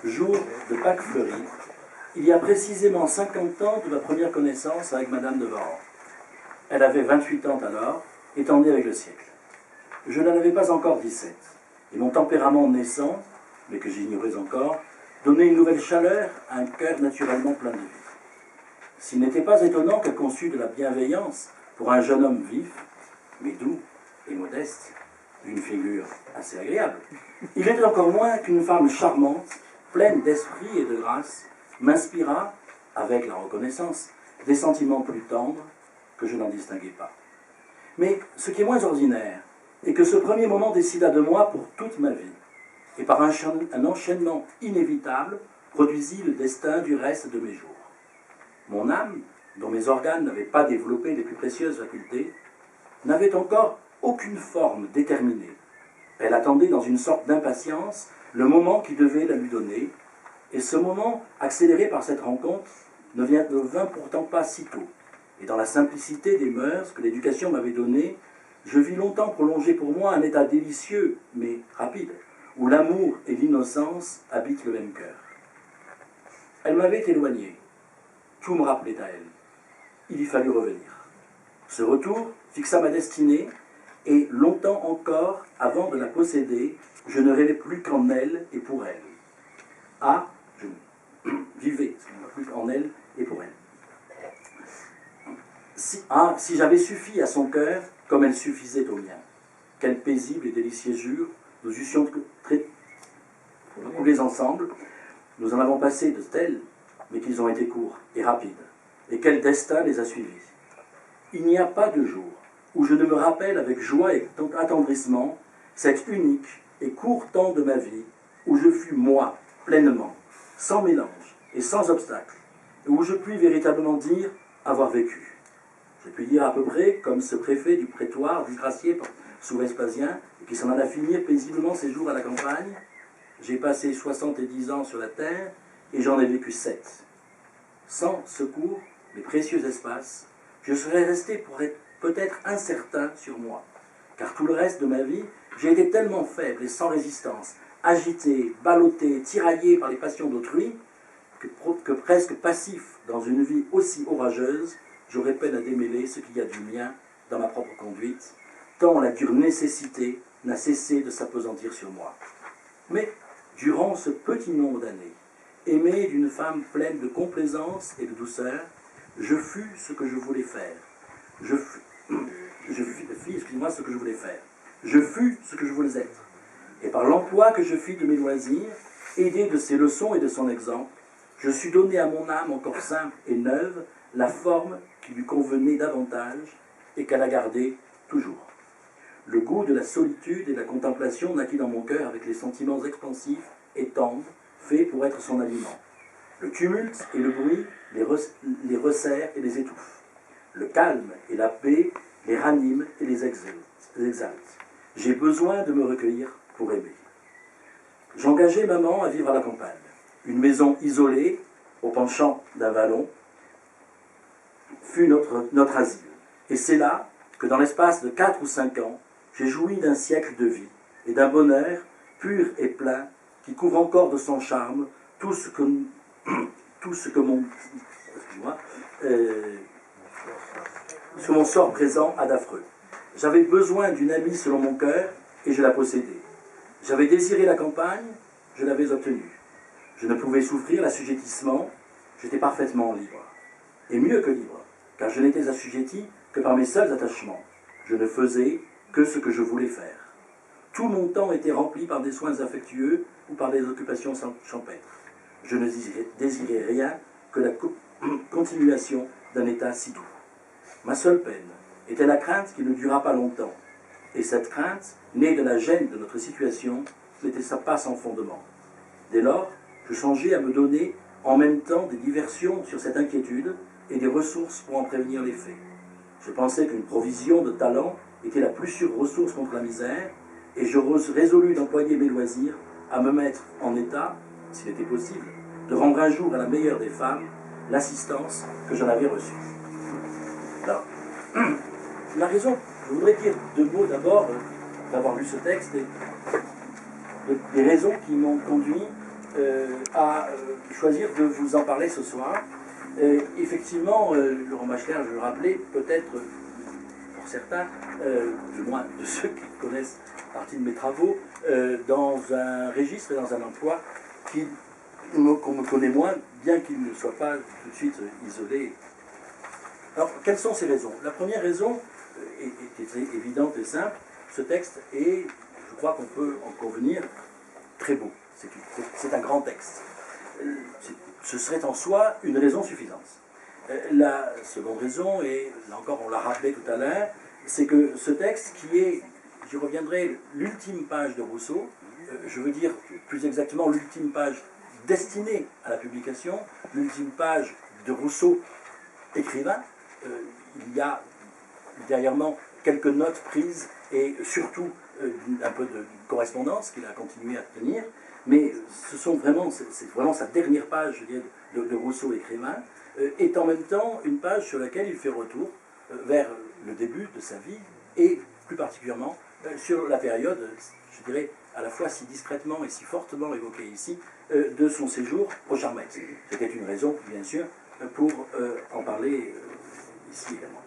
jour de Pâques fleuries, il y a précisément 50 ans de ma première connaissance avec Madame de Varan. Elle avait 28 ans alors, étant née avec le siècle. Je n'en avais pas encore 17, et mon tempérament naissant, mais que j'ignorais encore, donnait une nouvelle chaleur à un cœur naturellement plein de vie. S'il n'était pas étonnant qu'elle conçût de la bienveillance pour un jeune homme vif, mais doux et modeste, d'une figure assez agréable, il était encore moins qu'une femme charmante, pleine d'esprit et de grâce, m'inspira, avec la reconnaissance, des sentiments plus tendres que je n'en distinguais pas. Mais ce qui est moins ordinaire est que ce premier moment décida de moi pour toute ma vie, et par un enchaînement inévitable produisit le destin du reste de mes jours. Mon âme, dont mes organes n'avaient pas développé les plus précieuses facultés, n'avait encore aucune forme déterminée. Elle attendait dans une sorte d'impatience le moment qui devait la lui donner, et ce moment, accéléré par cette rencontre, ne vint pourtant pas si tôt. Et dans la simplicité des mœurs que l'éducation m'avait données, je vis longtemps prolonger pour moi un état délicieux, mais rapide, où l'amour et l'innocence habitent le même cœur. Elle m'avait éloigné. Tout me rappelait à elle. Il y fallut revenir. Ce retour fixa ma destinée, et longtemps encore, avant de la posséder, je ne rêvais plus qu'en elle et pour elle. Ah, je vivais plus qu'en elle et pour elle. Si j'avais suffi à son cœur, comme elle suffisait au mien. Quel paisible et délicieux jour nous eussions coulés ensemble. Nous en avons passé de tels, mais qu'ils ont été courts et rapides. Et quel destin les a suivis. Il n'y a pas de jour où je ne me rappelle avec joie et attendrissement cet unique et court temps de ma vie où je fus moi, pleinement, sans mélange et sans obstacle, et où je puis véritablement dire avoir vécu. Je puis dire à peu près comme ce préfet du prétoire disgracié sous Vespasien, et qui s'en alla finir paisiblement ses jours à la campagne. J'ai passé 70 ans sur la terre, et j'en ai vécu 7. Sans secours, les précieux espaces, je serais resté pour être peut-être incertain sur moi, car tout le reste de ma vie, j'ai été tellement faible et sans résistance, agité, ballotté, tiraillé par les passions d'autrui, que presque passif dans une vie aussi orageuse, j'aurais peine à démêler ce qu'il y a du mien dans ma propre conduite, tant la dure nécessité n'a cessé de s'appesantir sur moi. Mais, durant ce petit nombre d'années, aimé d'une femme pleine de complaisance et de douceur, je fus ce que je voulais faire. Je fus ce que je voulais faire. Je fus ce que je voulais être. Et par l'emploi que je fis de mes loisirs, aidé de ses leçons et de son exemple, je sus donner à mon âme encore simple et neuve la forme qui lui convenait davantage et qu'elle a gardée toujours. Le goût de la solitude et de la contemplation naquit dans mon cœur avec les sentiments expansifs et tendres, faits pour être son aliment. Le tumulte et le bruit les resserrent et les étouffent. Le calme et la paix les raniment et les exaltent. J'ai besoin de me recueillir pour aimer. J'engageai maman à vivre à la campagne. Une maison isolée, au penchant d'un vallon, fut notre asile. Et c'est là que dans l'espace de 4 ou 5 ans, j'ai joui d'un siècle de vie et d'un bonheur pur et plein qui couvre encore de son charme tout ce que mon sort présent a d'affreux. J'avais besoin d'une amie selon mon cœur et je la possédais. J'avais désiré la campagne, je l'avais obtenue. Je ne pouvais souffrir l'assujettissement, j'étais parfaitement libre. Et mieux que libre, car je n'étais assujetti que par mes seuls attachements. Je ne faisais que ce que je voulais faire. Tout mon temps était rempli par des soins affectueux ou par des occupations champêtres. Je ne désirais rien que la continuation d'un état si doux. Ma seule peine était la crainte qui ne dura pas longtemps. Et cette crainte, née de la gêne de notre situation, n'était pas sans fondement. Dès lors, je songeais à me donner en même temps des diversions sur cette inquiétude et des ressources pour en prévenir l'effet. Je pensais qu'une provision de talent était la plus sûre ressource contre la misère, et je résolus d'employer mes loisirs à me mettre en état, s'il était possible, de rendre un jour à la meilleure des femmes l'assistance que j'en avais reçue. Alors, la raison, je voudrais dire 2 mots d'abord d'avoir lu ce texte, et des raisons qui m'ont conduit à choisir de vous en parler ce soir. Effectivement, Laurent Bachler, je le rappelais, peut-être pour certains, du moins de ceux qui connaissent partie de mes travaux, dans un registre et dans un emploi qu'on me connaît moins, bien qu'il ne soit pas tout de suite isolé. Alors, quelles sont ces raisons? La première raison est évidente et simple. Ce texte est, je crois qu'on peut en convenir, très beau. C'est un grand texte. Ce serait en soi une raison suffisante. La seconde raison, et là encore on l'a rappelé tout à l'heure, c'est que ce texte qui est, j'y reviendrai, l'ultime page de Rousseau, je veux dire plus exactement l'ultime page destinée à la publication, l'ultime page de Rousseau écrivain. Il y a ultérieurement quelques notes prises et surtout un peu de correspondance qu'il a continué à tenir, mais c'est vraiment sa dernière page, je dirais, de Rousseau écrivain, est en même temps une page sur laquelle il fait retour vers le début de sa vie et plus particulièrement sur la période, je dirais, à la fois si discrètement et si fortement évoquée ici, de son séjour au Charmette. C'était une raison, bien sûr, pour en parler ici également.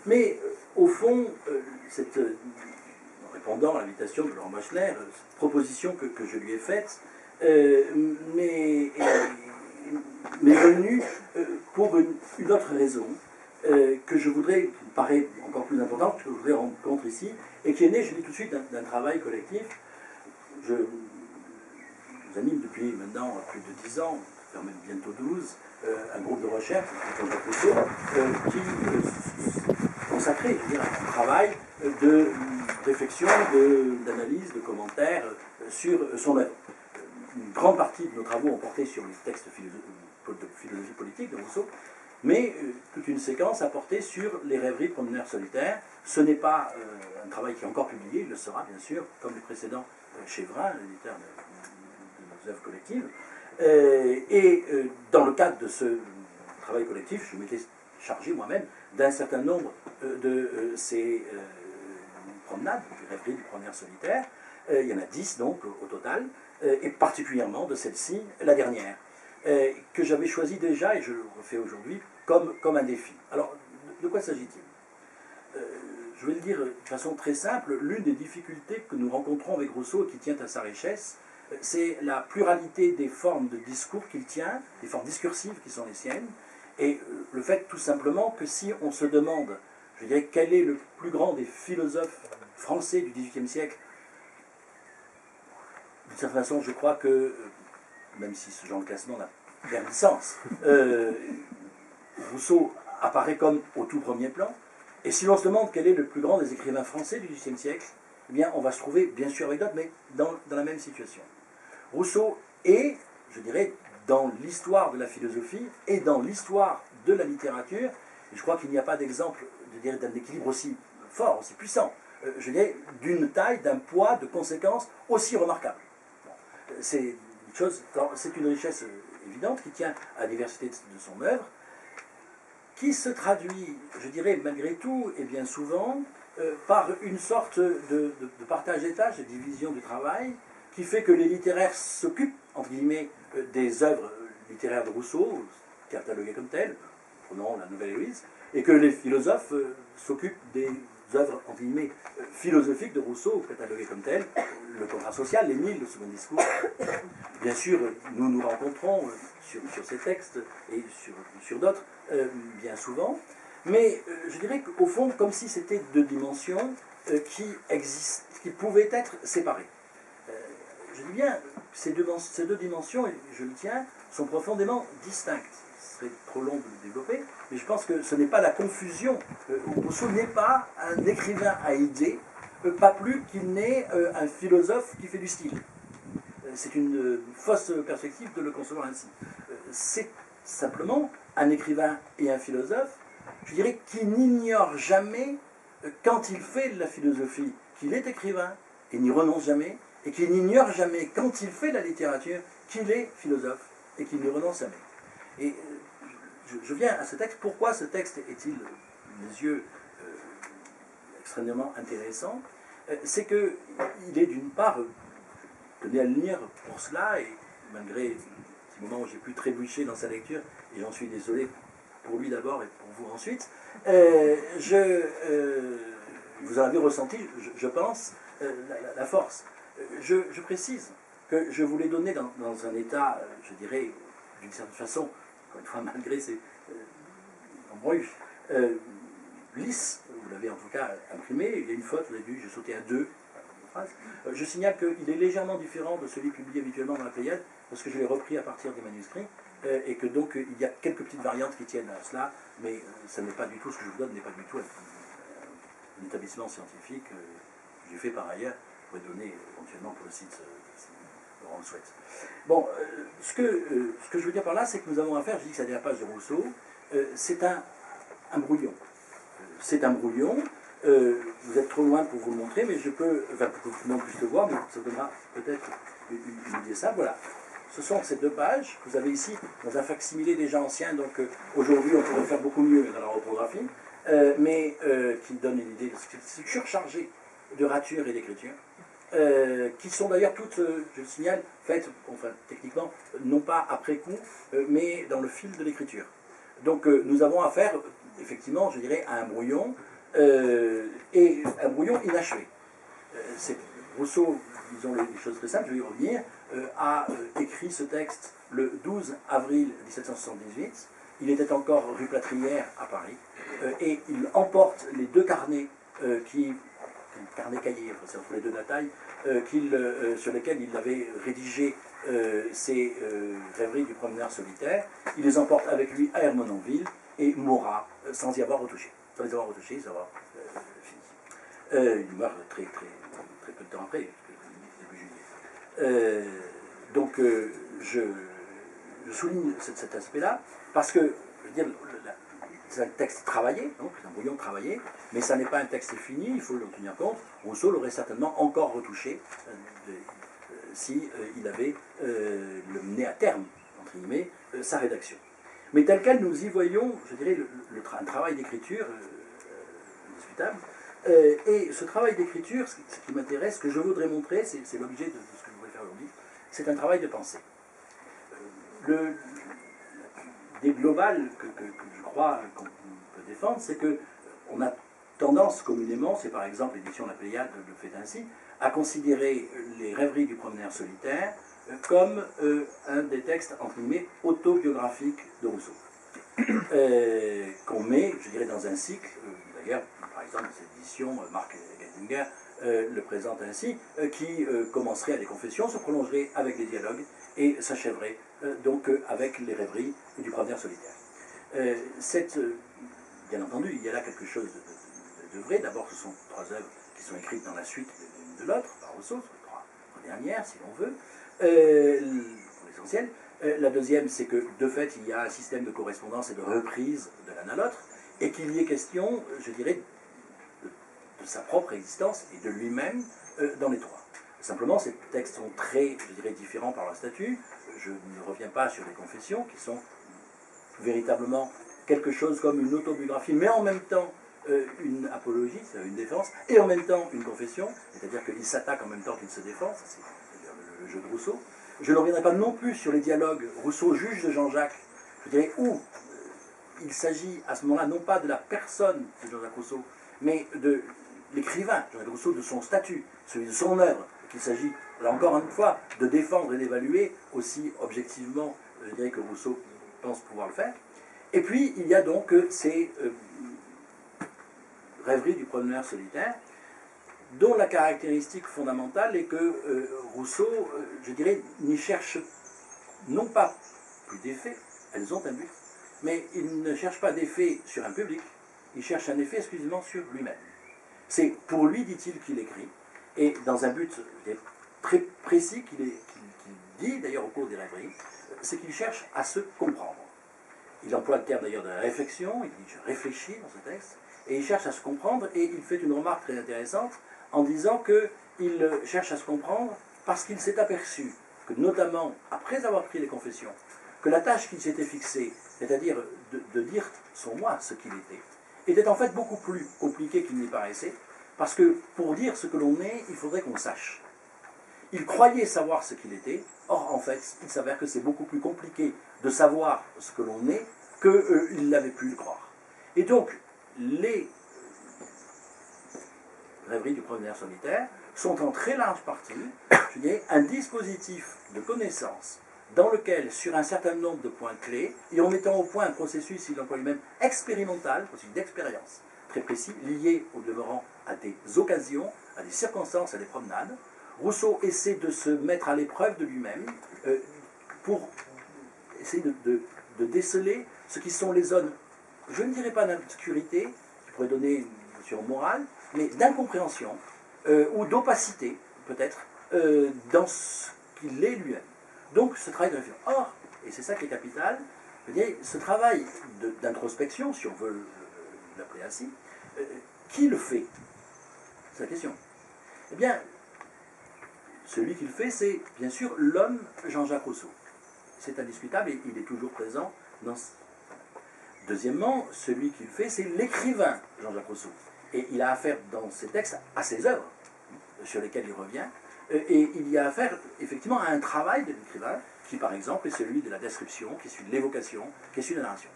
Mais au fond, en répondant à l'invitation de Laurent Bachler, cette proposition que je lui ai faite m'est venue pour une autre raison que je voudrais, qui me paraît encore plus importante, que je voudrais rendre compte ici, et qui est née, je dis tout de suite, d'un travail collectif. Je anime depuis maintenant plus de 10 ans, même bientôt 12, un groupe de recherche, Jean-Jacques Rousseau, qui consacré, je veux dire, à un travail de réflexion, d'analyse, de commentaires sur son œuvre. Une grande partie de nos travaux ont porté sur les textes de philosophie politique de Rousseau, mais toute une séquence a porté sur les rêveries de promeneurs solitaires. Ce n'est pas un travail qui est encore publié, il le sera bien sûr, comme les précédents chez Vrin, l'éditeur de nos œuvres collectives. Dans le cadre de ce travail collectif, je m'étais chargé moi-même d'un certain nombre de ces promenades, des rêveries du promeneur solitaire. Il y en a 10 donc au total, et particulièrement de celle-ci, la dernière, que j'avais choisie déjà, et je le refais aujourd'hui, comme un défi. Alors, de quoi s'agit-il? Je vais le dire de façon très simple, l'une des difficultés que nous rencontrons avec Rousseau, qui tient à sa richesse, c'est la pluralité des formes de discours qu'il tient, des formes discursives qui sont les siennes, et le fait tout simplement que si on se demande, je dirais, quel est le plus grand des philosophes français du XVIIIe siècle, d'une certaine façon, je crois que, même si ce genre de classement n'a bien de sens, Rousseau apparaît comme au tout premier plan, et si l'on se demande quel est le plus grand des écrivains français du XVIIIe siècle, eh bien, on va se trouver, bien sûr avec d'autres, mais dans la même situation. Rousseau est, je dirais, dans l'histoire de la philosophie et dans l'histoire de la littérature, et je crois qu'il n'y a pas d'exemple d'un équilibre aussi fort, aussi puissant, je dirais, d'une taille, d'un poids, de conséquences aussi remarquables. Bon, c'est une richesse évidente qui tient à la diversité de son œuvre, qui se traduit, je dirais, malgré tout, et bien souvent, par une sorte de partage des tâches, de division du travail, qui fait que les littéraires s'occupent, entre guillemets, des œuvres littéraires de Rousseau, cataloguées comme telles, prenons la Nouvelle Héloïse, et que les philosophes s'occupent des œuvres, entre guillemets, philosophiques de Rousseau, cataloguées comme telles, le contrat social, l'Émile, le second discours. Bien sûr, nous nous rencontrons sur ces textes et sur d'autres, bien souvent, mais je dirais qu'au fond, comme si c'était deux dimensions qui pouvaient être séparées. Je dis bien, ces deux dimensions, et je le tiens, sont profondément distinctes. Ce serait trop long de le développer, mais je pense que ce n'est pas la confusion. Rousseau n'est pas un écrivain à idées, pas plus qu'il n'est un philosophe qui fait du style. C'est une fausse perspective de le concevoir ainsi. C'est simplement un écrivain et un philosophe, je dirais, qui n'ignore jamais, quand il fait de la philosophie, qu'il est écrivain, et n'y renonce jamais, et qu'il n'ignore jamais, quand il fait de la littérature, qu'il est philosophe, et qu'il n'y renonce jamais. Et je viens à ce texte. Pourquoi ce texte est-il, à mes yeux, extrêmement intéressant? C'est qu'il est d'une part, tenez à le lire pour cela, et malgré les petits moments où j'ai pu trébucher dans sa lecture, et j'en suis désolé pour lui d'abord et pour vous ensuite, vous en avez ressenti, je pense, la force. Je précise que je vous l'ai donné dans un état, je dirais, d'une certaine façon, encore une fois, malgré ces embrouilles, lisse, vous l'avez en tout cas imprimé, il y a une faute, vous avez vu, j'ai sauté à 2. Je signale qu'il est légèrement différent de celui publié habituellement dans la Pléiade, parce que je l'ai repris à partir des manuscrits, et que donc il y a quelques petites variantes qui tiennent à cela, mais ça n'est pas du tout, ce que je vous donne n'est pas du tout un établissement scientifique que j'ai fait par ailleurs, je pourrais donner éventuellement pour le site si Laurent le souhaite. Bon, ce que je veux dire par là, c'est que nous avons affaire, je dis que c'est la dernière page de Rousseau, c'est un brouillon. C'est un brouillon. Vous êtes trop loin pour vous le montrer, mais je peux, enfin, pour que tout le monde puisse le voir, mais ça donnera peut-être une idée simple. Voilà. Ce sont ces 2 pages que vous avez ici dans un facsimilé déjà ancien, donc aujourd'hui on pourrait faire beaucoup mieux dans la reprographie, mais qui donne une idée de ce que c'est surchargé de rature et d'écriture, qui sont d'ailleurs toutes, je le signale, faites, enfin techniquement, non pas après coup, mais dans le fil de l'écriture. Donc nous avons affaire, effectivement, je dirais, à un brouillon, et un brouillon inachevé. Rousseau, disons les choses très simples, je vais y revenir, a écrit ce texte le 12 avril 1778. Il était encore rue Plâtrière à Paris, et il emporte les 2 carnets carnets cahiers, c'est entre les 2 de la taille, sur lesquels il avait rédigé ses rêveries du promeneur solitaire. Il les emporte avec lui à Hermononville et mourra sans y avoir retouché. Sans les avoir retouchés, sans avoir fini. Il meurt très peu de temps après, début juillet. Donc je souligne cet aspect-là, parce que, je veux dire, c'est un texte travaillé, donc c'est un brouillon travaillé, mais ça n'est pas un texte fini, il faut en tenir compte. Rousseau l'aurait certainement encore retouché si il avait le mené à terme, entre guillemets, sa rédaction. Mais tel quel, nous y voyons, je dirais, un travail d'écriture indiscutable. Et ce travail d'écriture, ce qui m'intéresse, ce que je voudrais montrer, c'est l'objet de ce que je voudrais faire aujourd'hui, c'est un travail de pensée. L'idée globale que je crois qu'on peut défendre, c'est qu'on a tendance communément, c'est par exemple l'édition de la Pléiade le fait ainsi, à considérer les rêveries du promeneur solitaire comme un des textes, entre guillemets, autobiographiques de Rousseau. Qu'on met, je dirais, dans un cycle, d'ailleurs, par exemple, cette édition, Marc Geisinger le présente ainsi, qui commencerait à des confessions, se prolongerait avec des dialogues et s'achèverait donc avec les rêveries du promeneur solitaire. Bien entendu, il y a là quelque chose de vrai. D'abord, ce sont 3 œuvres qui sont écrites dans la suite l'une de l'autre, par Rousseau, ce sont les 3 dernières, si l'on veut, pour l'essentiel. La deuxième, c'est que, de fait, il y a un système de correspondance et de reprise de l'un à l'autre, et qu'il y ait question, je dirais, de sa propre existence et de lui-même dans les 3. Simplement, ces textes sont très, je dirais, différents par leur statut. Je ne reviens pas sur les confessions, qui sont véritablement quelque chose comme une autobiographie, mais en même temps une apologie, c'est une défense, et en même temps une confession, c'est-à-dire qu'il s'attaque en même temps qu'il se défend, c'est le jeu de Rousseau. Je ne reviendrai pas non plus sur les dialogues Rousseau juge de Jean-Jacques, je dirais, où il s'agit à ce moment-là non pas de la personne de Jean-Jacques Rousseau, mais de l'écrivain, Jean-Jacques Rousseau, de son statut, celui de son œuvre, qu'il s'agit, là encore une fois, de défendre et d'évaluer aussi objectivement, je dirais que Rousseau pense pouvoir le faire. Et puis, il y a donc ces rêveries du promeneur solitaire, dont la caractéristique fondamentale est que Rousseau, je dirais, n'y cherche non pas plus d'effets, elles ont un but, mais il ne cherche pas d'effet sur un public, il cherche un effet exclusivement sur lui-même. C'est pour lui, dit-il, qu'il écrit, et dans un but très précis qu'il dit, d'ailleurs au cours des rêveries, c'est qu'il cherche à se comprendre. Il emploie le terme d'ailleurs de la réflexion, il dit « je réfléchis » dans ce texte, et il cherche à se comprendre, et il fait une remarque très intéressante en disant qu'il cherche à se comprendre parce qu'il s'est aperçu que, notamment après avoir pris les confessions, que la tâche qu'il s'était fixée, c'est-à-dire de dire son moi, ce qu'il était en fait beaucoup plus compliquée qu'il n'y paraissait, parce que pour dire ce que l'on est, il faudrait qu'on sache. il croyait savoir ce qu'il était, or en fait, il s'avère que c'est beaucoup plus compliqué de savoir ce que l'on est qu'il l'avait pu le croire. Et donc, les rêveries du promeneur solitaire sont en très large partie, je dirais, un dispositif de connaissance dans lequel, sur un certain nombre de points clés, et en mettant au point un processus, il emploie lui-même, expérimental, processus d'expérience, très précis, lié au demeurant à des occasions, à des circonstances, à des promenades, Rousseau essaie de se mettre à l'épreuve de lui-même pour essayer de déceler ce qui sont les zones, je ne dirais pas d'obscurité, qui pourrait donner une notion morale, mais d'incompréhension ou d'opacité, peut-être, dans ce qu'il est lui-même. Donc, ce travail de réflexion. Or, et c'est ça qui est capital, je veux dire, ce travail d'introspection, si on veut l'appeler ainsi, qui le fait? C'est la question. Eh bien, celui qui le fait, c'est bien sûr l'homme Jean-Jacques Rousseau. C'est indiscutable et il est toujours présent dans ce... Deuxièmement, celui qui le fait, c'est l'écrivain Jean-Jacques Rousseau. Et il a affaire dans ses textes à ses œuvres, sur lesquelles il revient, et il y a affaire effectivement à un travail de l'écrivain, qui par exemple est celui de la description, qui est celui de l'évocation, qui est celui de la narration.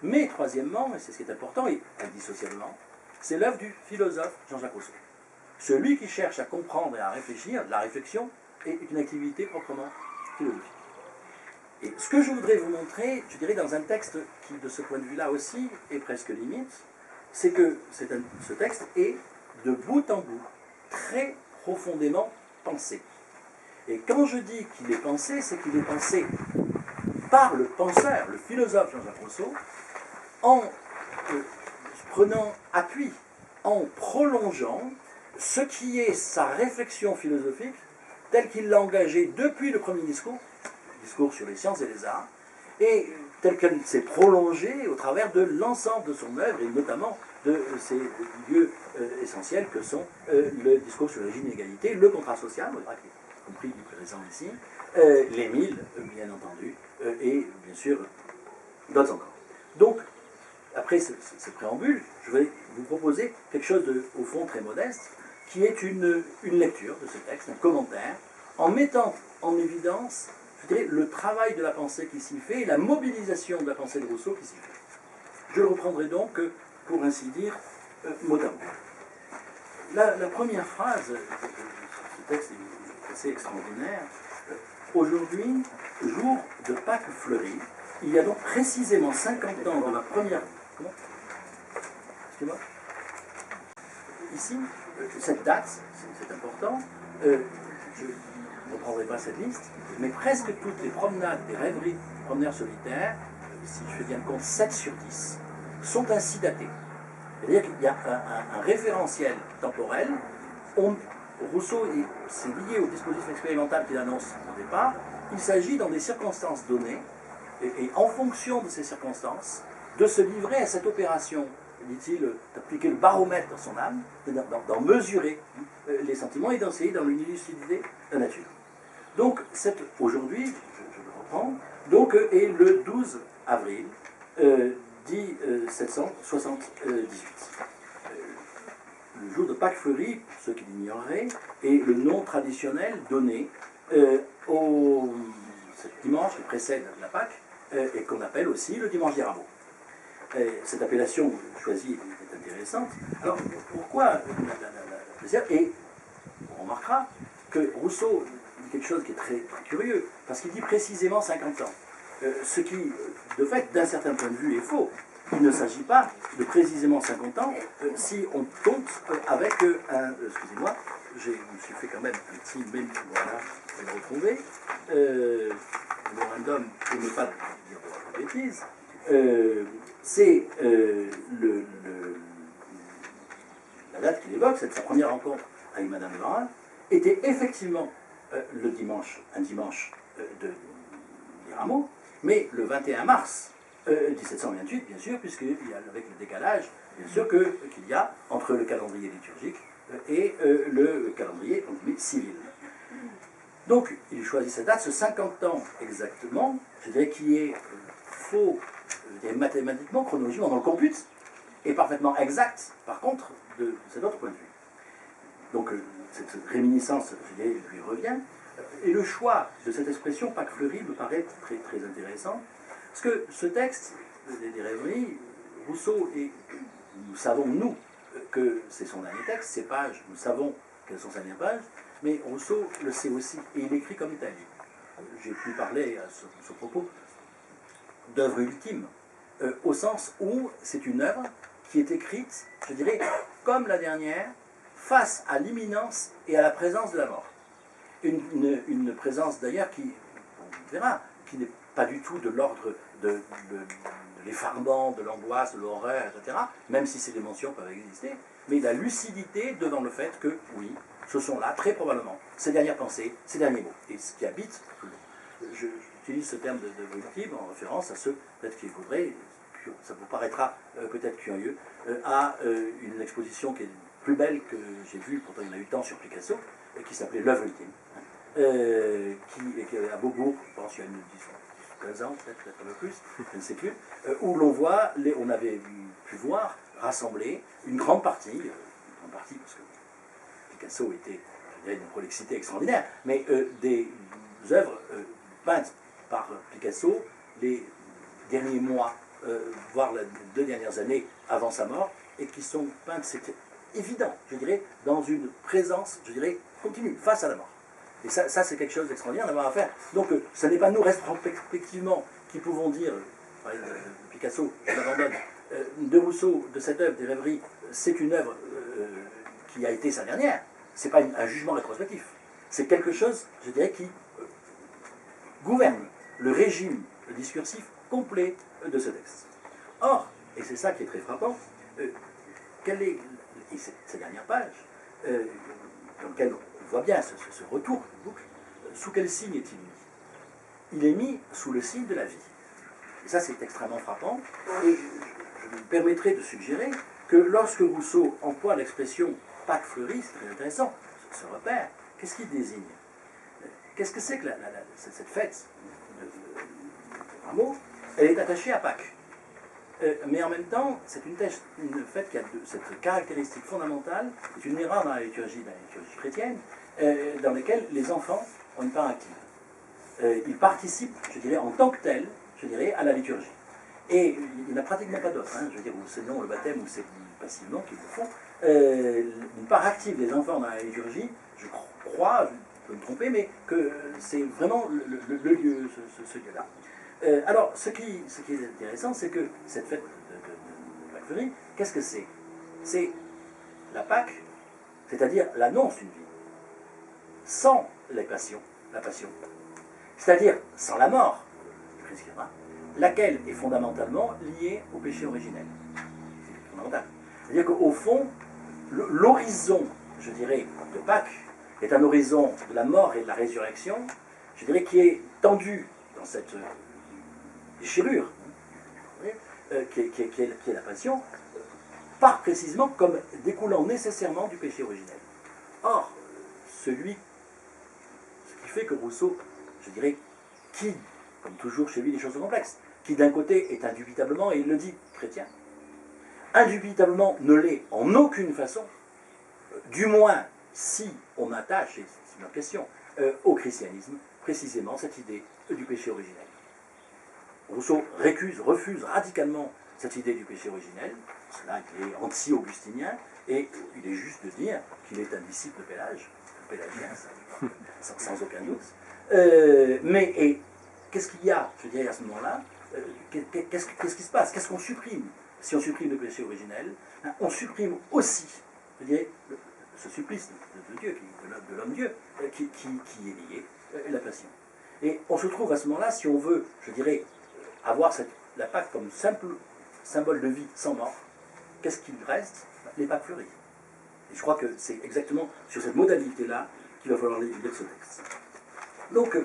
Mais troisièmement, et c'est ce qui est important, et indissociablement, c'est l'œuvre du philosophe Jean-Jacques Rousseau. Celui qui cherche à comprendre et à réfléchir, la réflexion est une activité proprement philosophique. Et ce que je voudrais vous montrer, je dirais dans un texte qui, de ce point de vue-là aussi, est presque limite, c'est que ce texte est, de bout en bout, très profondément pensé. Et quand je dis qu'il est pensé, c'est qu'il est pensé par le penseur, le philosophe Jean-Jacques Rousseau, en prenant appui, en prolongeant ce qui est sa réflexion philosophique, telle qu'il l'a engagée depuis le premier discours sur les sciences et les arts, et telle qu'elle s'est prolongée au travers de l'ensemble de son œuvre, et notamment de ces lieux essentiels que sont le discours sur les inégalités, le contrat social, y compris du présent ici, l'Émile, bien entendu, et bien sûr d'autres encore. Donc, après ce préambule, je vais vous proposer quelque chose de, au fond, très modeste, qui est une lecture de ce texte, un commentaire, en mettant en évidence, je dirais, le travail de la pensée qui s'y fait et la mobilisation de la pensée de Rousseau qui s'y fait. Je le reprendrai donc, pour ainsi dire, mot à mot. La première phrase de ce texte est assez extraordinaire. Aujourd'hui, jour de Pâques fleuries, il y a donc précisément 50 ans de ma première... Comment? Excusez-moi. Ici, cette date, c'est important, je ne reprendrai pas cette liste, mais presque toutes les promenades des rêveries des promeneurs solitaires, si je fais bien compte, 7 sur 10, sont ainsi datées. C'est-à-dire qu'il y a un référentiel temporel. Rousseau, c'est lié au dispositif expérimental qu'il annonce au départ. Il s'agit, dans des circonstances données, et en fonction de ces circonstances, de se livrer à cette opération, dit-il, d'appliquer le baromètre dans son âme, d'en mesurer les sentiments et d'enseigner dans l'unicidité de la nature. Donc, aujourd'hui, je le reprends, donc, est le 12 avril 1778. Le jour de Pâques fleuries, pour ceux qui l'ignoreraient, est le nom traditionnel donné au dimanche qui précède la Pâques et qu'on appelle aussi le dimanche des rameaux. Cette appellation choisie est intéressante. Alors, pourquoi et on remarquera que Rousseau dit quelque chose qui est très, très curieux, parce qu'il dit précisément 50 ans. Ce qui, de fait, d'un certain point de vue, est faux. Il ne s'agit pas de précisément 50 ans si on compte avec un... excusez-moi, je me suis fait quand même un petit mail, voilà, je vais le retrouver. Memorandum, pour ne pas dire de bêtises. C'est la date qu'il évoque, c'est sa première rencontre avec Madame Lebrun, était effectivement un dimanche des Rameaux, mais le 21 mars 1728, bien sûr, puisqu'il y a, avec le décalage, bien sûr, qu'il y a entre le calendrier liturgique et le calendrier civil. Donc, il choisit cette date, ce 50 ans exactement, je dirais, qui est faux, mathématiquement, chronologiquement, dans le compute, est parfaitement exact, par contre, de cet autre point de vue. Donc, cette réminiscence, je dirais, lui revient. Et le choix de cette expression Pâques fleuries me paraît très, très intéressant. Parce que ce texte des rêveries, Rousseau, et nous savons, nous, que c'est son dernier texte, ces pages, nous savons quelles sont ses dernières pages, mais Rousseau le sait aussi, et il écrit comme tel. J'ai pu parler à ce propos d'œuvre ultime, au sens où c'est une œuvre qui est écrite, je dirais, comme la dernière, face à l'imminence et à la présence de la mort. Une présence d'ailleurs qui, on verra, qui n'est pas du tout de l'ordre de l'effarement, de l'angoisse, de l'horreur, etc., même si ces dimensions peuvent exister, mais la lucidité devant le fait que, oui, ce sont là, très probablement, ces dernières pensées, ces derniers mots, et ce qui habite tout le monde. J'utilise ce terme de ultime en référence à ceux, peut-être qui écouteraient, ça vous paraîtra peut-être curieux, à une exposition qui est plus belle que j'ai vue, pourtant il y en a eu tant sur Picasso, qui s'appelait L'œuvre ultime, qui est à Beaubourg, je pense qu'il y a une 15 ans, peut-être un peu plus, je ne sais plus, où l'on voit, on avait pu voir rassembler une grande partie, parce que Picasso était, je dirais, d'une prolixité extraordinaire, mais des œuvres peintes par Picasso les derniers mois, voire les 2 dernières années avant sa mort, et qui sont peintes, c'était évident, je dirais, dans une présence, je dirais, continue, face à la mort. Et ça c'est quelque chose d'extraordinaire d'avoir à faire. Donc, ce n'est pas nous, rétrospectivement, qui pouvons dire, Picasso, je l'abandonne, de Rousseau, de cette œuvre, des rêveries, c'est une œuvre qui a été sa dernière. Ce n'est pas un jugement rétrospectif. C'est quelque chose, je dirais, qui gouverne le régime discursif complet de ce texte. Or, et c'est ça qui est très frappant, quelle est, et ces dernières pages, dans lesquelles on voit bien ce retour de boucle, sous quel signe est-il mis? Il est mis sous le signe de la vie. Et ça, c'est extrêmement frappant. Et je me permettrai de suggérer que lorsque Rousseau emploie l'expression Pâques fleuries, c'est très intéressant, ce repère, qu'est-ce qu'il désigne? Qu'est-ce que c'est que cette fête de Rameau? Elle est attachée à Pâques. Mais en même temps, c'est une fête qui a cette caractéristique fondamentale, c'est une erreur dans la liturgie chrétienne, dans laquelle les enfants ont une part active. Ils participent, je dirais, en tant que tels, je dirais, à la liturgie. Et il n'y en a pratiquement pas d'autres, je veux dire, sinon le baptême, ou c'est passivement qu'ils le font. Une part active des enfants dans la liturgie, je crois, je peux me tromper, mais que c'est vraiment le lieu, ce lieu-là. Alors, ce qui est intéressant, c'est que cette fête de Pâques fleuries, qu'est-ce que c'est? C'est la Pâque, c'est-à-dire l'annonce d'une vie, sans la passion. C'est-à-dire sans la mort, laquelle est fondamentalement liée au péché originel. C'est fondamental. C'est-à-dire qu'au fond, l'horizon, je dirais, de Pâques est un horizon de la mort et de la résurrection, je dirais, qui est tendu dans cette déchirure, qui est la passion, part précisément comme découlant nécessairement du péché originel. Or, ce qui fait que Rousseau, je dirais, qui, comme toujours chez lui, les choses sont complexes, qui d'un côté est indubitablement, et il le dit, chrétien, indubitablement ne l'est en aucune façon, du moins si on attache, et c'est ma question, au christianisme, précisément cette idée du péché originel. Rousseau refuse radicalement cette idée du péché originel, cela il est anti-augustinien, et il est juste de dire qu'il est un disciple de Pélage, pélagien, sans aucun doute. Mais qu'est-ce qu'il y a, je dirais, à ce moment-là? Qu'est-ce qui se passe? Qu'est-ce qu'on supprime? Si on supprime le péché originel, on supprime aussi, je dirais, ce supplice de Dieu, de l'homme-dieu, qui est lié, la passion. Et on se trouve à ce moment-là, si on veut, je dirais, avoir la Pâque comme simple symbole de vie sans mort, qu'est-ce qu'il reste? Les Pâques fleuries. Et je crois que c'est exactement sur cette modalité-là qu'il va falloir lire ce texte. Donc,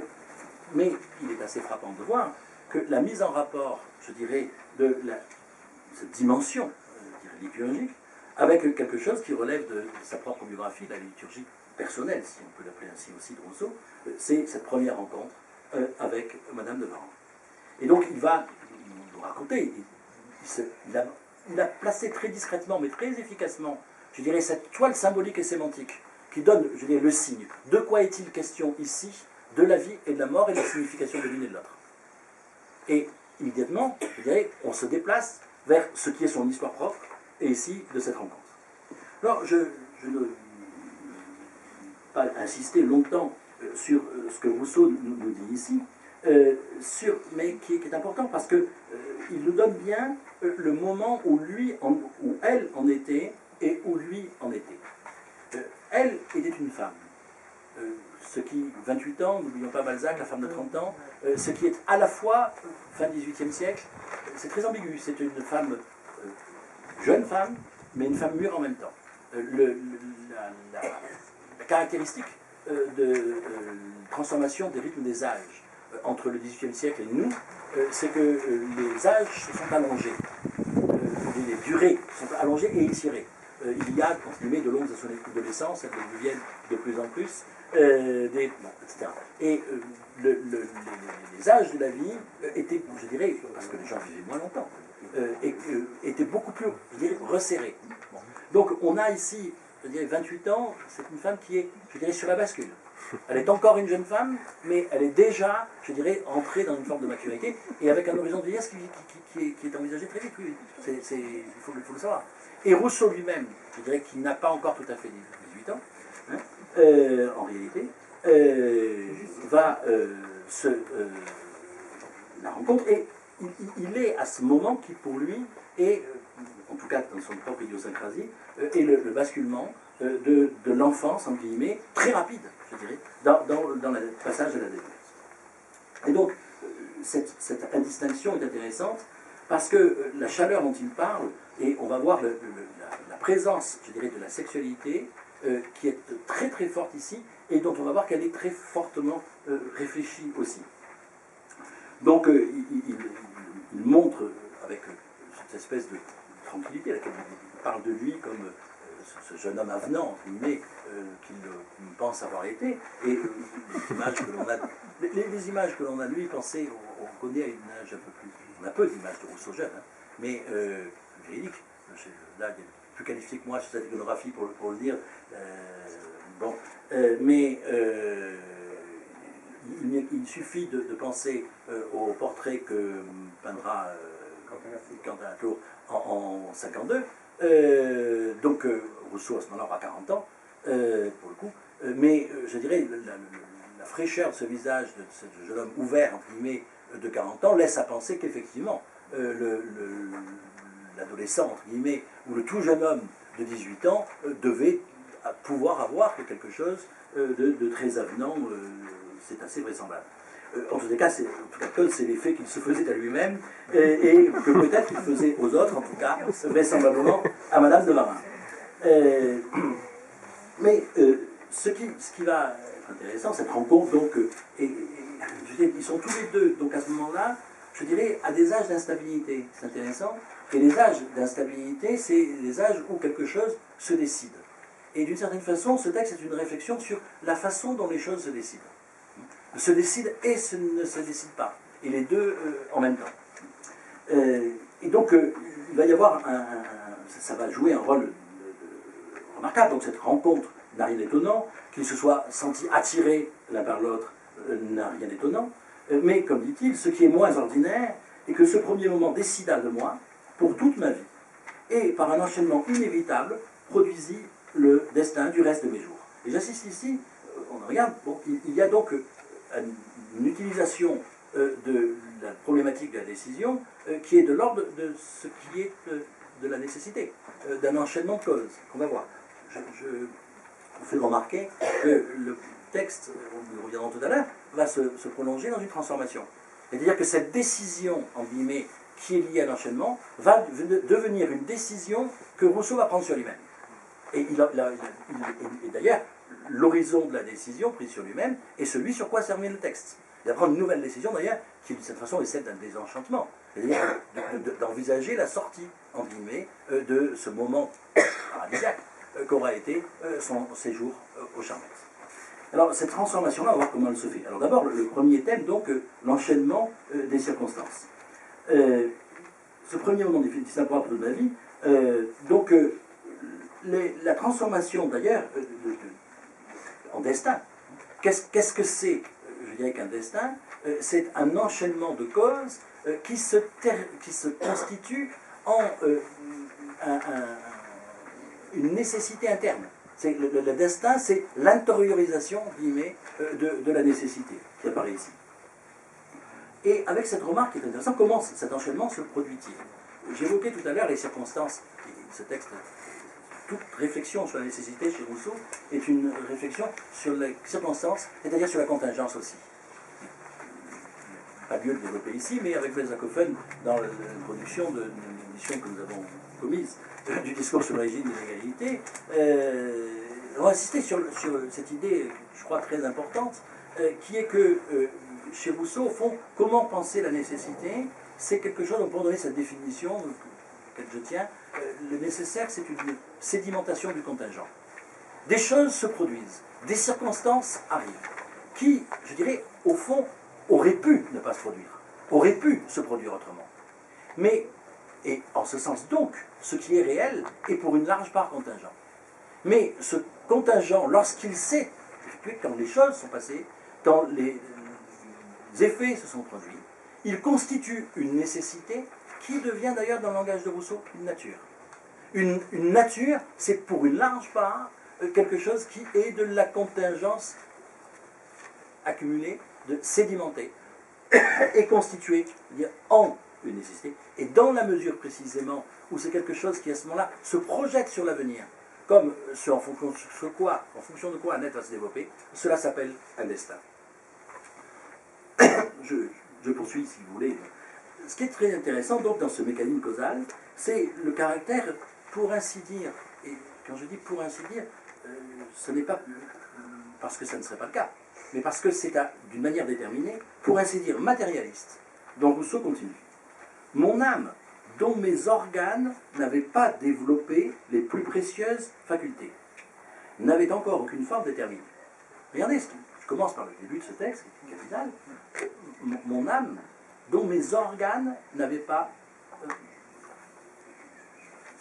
mais il est assez frappant de voir que la mise en rapport, je dirais, de cette dimension liturgique, avec quelque chose qui relève de sa propre biographie, de la liturgie personnelle, si on peut l'appeler ainsi aussi, de Rousseau, c'est cette première rencontre avec Madame de Warens. Et donc il va nous raconter, il a placé très discrètement, mais très efficacement, je dirais, cette toile symbolique et sémantique qui donne, je dirais, le signe. De quoi est-il question ici? De la vie et de la mort et de la signification de l'une et de l'autre. Et immédiatement, je dirais, on se déplace vers ce qui est son histoire propre, et ici, de cette rencontre. Alors, je ne vais pas insister longtemps sur ce que Rousseau nous dit ici, mais qui est important parce qu'il nous donne bien le moment où où elle en était et où lui en était. Elle était une femme. Ce qui, 28 ans, n'oublions pas Balzac, la femme de 30 ans, ce qui est à la fois, fin XVIIIe siècle, c'est très ambigu. C'est une femme, jeune femme, mais une femme mûre en même temps. La caractéristique de transformation des rythmes des âges entre le XVIIIe siècle et nous, c'est que les âges se sont allongés, les durées sont allongées et étirées. Il y a, entre guillemets, de longues adolescences, elles deviennent de plus en plus, etc. Et les âges de la vie étaient, je dirais, parce que les gens vivaient moins longtemps, étaient beaucoup plus, je dirais, resserrés. Bon. Donc on a ici, je dirais, 28 ans, c'est une femme qui est, je dirais, sur la bascule. Elle est encore une jeune femme, mais elle est déjà, je dirais, entrée dans une forme de maturité, et avec un horizon de vieillesse qui est envisagé très vite, oui. Il faut le savoir. Et Rousseau lui-même, je dirais qu'il n'a pas encore tout à fait 18 ans, hein, en réalité, va la rencontre, et il est à ce moment qui, pour lui, est, en tout cas dans son propre idiosyncrasie, est le basculement de l'enfance, entre guillemets, très rapide, je dirais, dans le passage de la délivrance. Et donc, cette indistinction est intéressante parce que la chaleur dont il parle, et on va voir la présence, je dirais, de la sexualité qui est très très forte ici, et dont on va voir qu'elle est très fortement réfléchie aussi. Donc, il montre, avec cette espèce de tranquillité à laquelle il parle de lui comme ce jeune homme avenant, entre guillemets, qu'il pense avoir été, et les images que l'on a, les images que l'on a de lui, pensez, on connaît à une âge un peu plus, on a peu d'images de Rousseau jeune, hein, mais véridique, là, il est plus qualifié que moi sur cette iconographie pour le dire, mais il suffit de penser au portrait que peindra Quentin Latour en 52, donc Rousseau à ce moment-là aura 40 ans, pour le coup, mais je dirais la fraîcheur de ce visage de ce jeune homme ouvert, entre guillemets, de 40 ans, laisse à penser qu'effectivement, l'adolescent, entre guillemets, ou le tout jeune homme de 18 ans devait pouvoir avoir quelque chose de très avenant, c'est assez vraisemblable. En tous les cas, c'est l'effet qu'il se faisait à lui-même et que peut-être qu'il faisait aux autres, en tout cas, vraisemblablement à Madame de Marin. Mais ce qui va être intéressant, cette rencontre, donc, je dirais, ils sont tous les deux, donc à ce moment-là, je dirais, à des âges d'instabilité. C'est intéressant. Et les âges d'instabilité, c'est les âges où quelque chose se décide. Et d'une certaine façon, ce texte est une réflexion sur la façon dont les choses se décident. Se décide et ne se décide pas. Et les deux en même temps. Et donc, il va y avoir ça va jouer un rôle remarquable. Donc, cette rencontre n'a rien d'étonnant. Qu'ils se soient sentis attirés l'un par l'autre n'a rien d'étonnant. Mais, comme dit-il, ce qui est moins ordinaire est que ce premier moment décida de moi pour toute ma vie. Et, par un enchaînement inévitable, produisit le destin du reste de mes jours. Et j'assiste ici, on regarde, bon, il y a donc une utilisation de la problématique de la décision qui est de l'ordre de ce qui est de la nécessité, d'un enchaînement de causes, qu'on va voir. Je vous fais remarquer que le texte, nous reviendrons tout à l'heure, va se prolonger dans une transformation. C'est-à-dire que cette décision, en guillemets, qui est liée à l'enchaînement, va devenir une décision que Rousseau va prendre sur lui-même. Et d'ailleurs, l'horizon de la décision prise sur lui-même est celui sur quoi servait le texte. Il va prendre une nouvelle décision, d'ailleurs, qui de cette façon est celle d'un désenchantement. C'est-à-dire d'envisager la sortie, en guillemets, de ce moment paradisiaque qu'aura été son séjour au Charmex. Alors, cette transformation-là, on va voir comment elle se fait. Alors d'abord, le premier thème, donc, l'enchaînement des circonstances. Ce premier moment définitivement propre de ma vie, donc, la transformation, d'ailleurs, en destin. Qu'est-ce que c'est, je dirais, qu'un destin? C'est un enchaînement de causes qui se constitue en une nécessité interne. Le destin, c'est l'intériorisation, guillemets, de la nécessité qui apparaît ici. Et avec cette remarque qui est intéressante, comment cet enchaînement se produit-il? J'évoquais tout à l'heure les circonstances. Ce texte, toute réflexion sur la nécessité chez Rousseau est une réflexion sur les circonstances, c'est-à-dire sur la contingence aussi. Pas lieu de développer ici, mais avec Blaise Lacoffen, dans l'introduction d'une édition que nous avons commise du discours sur l'origine de l'égalité, on va insister sur cette idée, je crois, très importante, qui est que chez Rousseau, au fond, comment penser la nécessité, c'est quelque chose, pour donner cette définition, auquel je tiens, le nécessaire, c'est une sédimentation du contingent. Des choses se produisent, des circonstances arrivent, qui, je dirais, au fond, auraient pu ne pas se produire, auraient pu se produire autrement. Mais, et en ce sens donc, ce qui est réel est pour une large part contingent. Mais ce contingent, lorsqu'il s'est effectué, quand les choses sont passées, quand les effets se sont produits, il constitue une nécessité qui devient d'ailleurs, dans le langage de Rousseau, une nature. Une nature, c'est pour une large part quelque chose qui est de la contingence accumulée, de sédimentée, et constituée en une nécessité, et dans la mesure précisément où c'est quelque chose qui à ce moment-là se projette sur l'avenir, comme ce en fonction de quoi un être va se développer, cela s'appelle un destin. Je poursuis si vous voulez. Ce qui est très intéressant donc dans ce mécanisme causal, c'est le caractère, pour ainsi dire, et quand je dis pour ainsi dire, ce n'est pas parce que ça ne serait pas le cas, mais parce que c'est d'une manière déterminée, pour ainsi dire matérialiste, dont Rousseau continue. Mon âme, dont mes organes n'avaient pas développé les plus précieuses facultés, n'avait encore aucune forme déterminée. Regardez, je commence par le début de ce texte, qui est capital. Mon âme, dont mes organes n'avaient pas,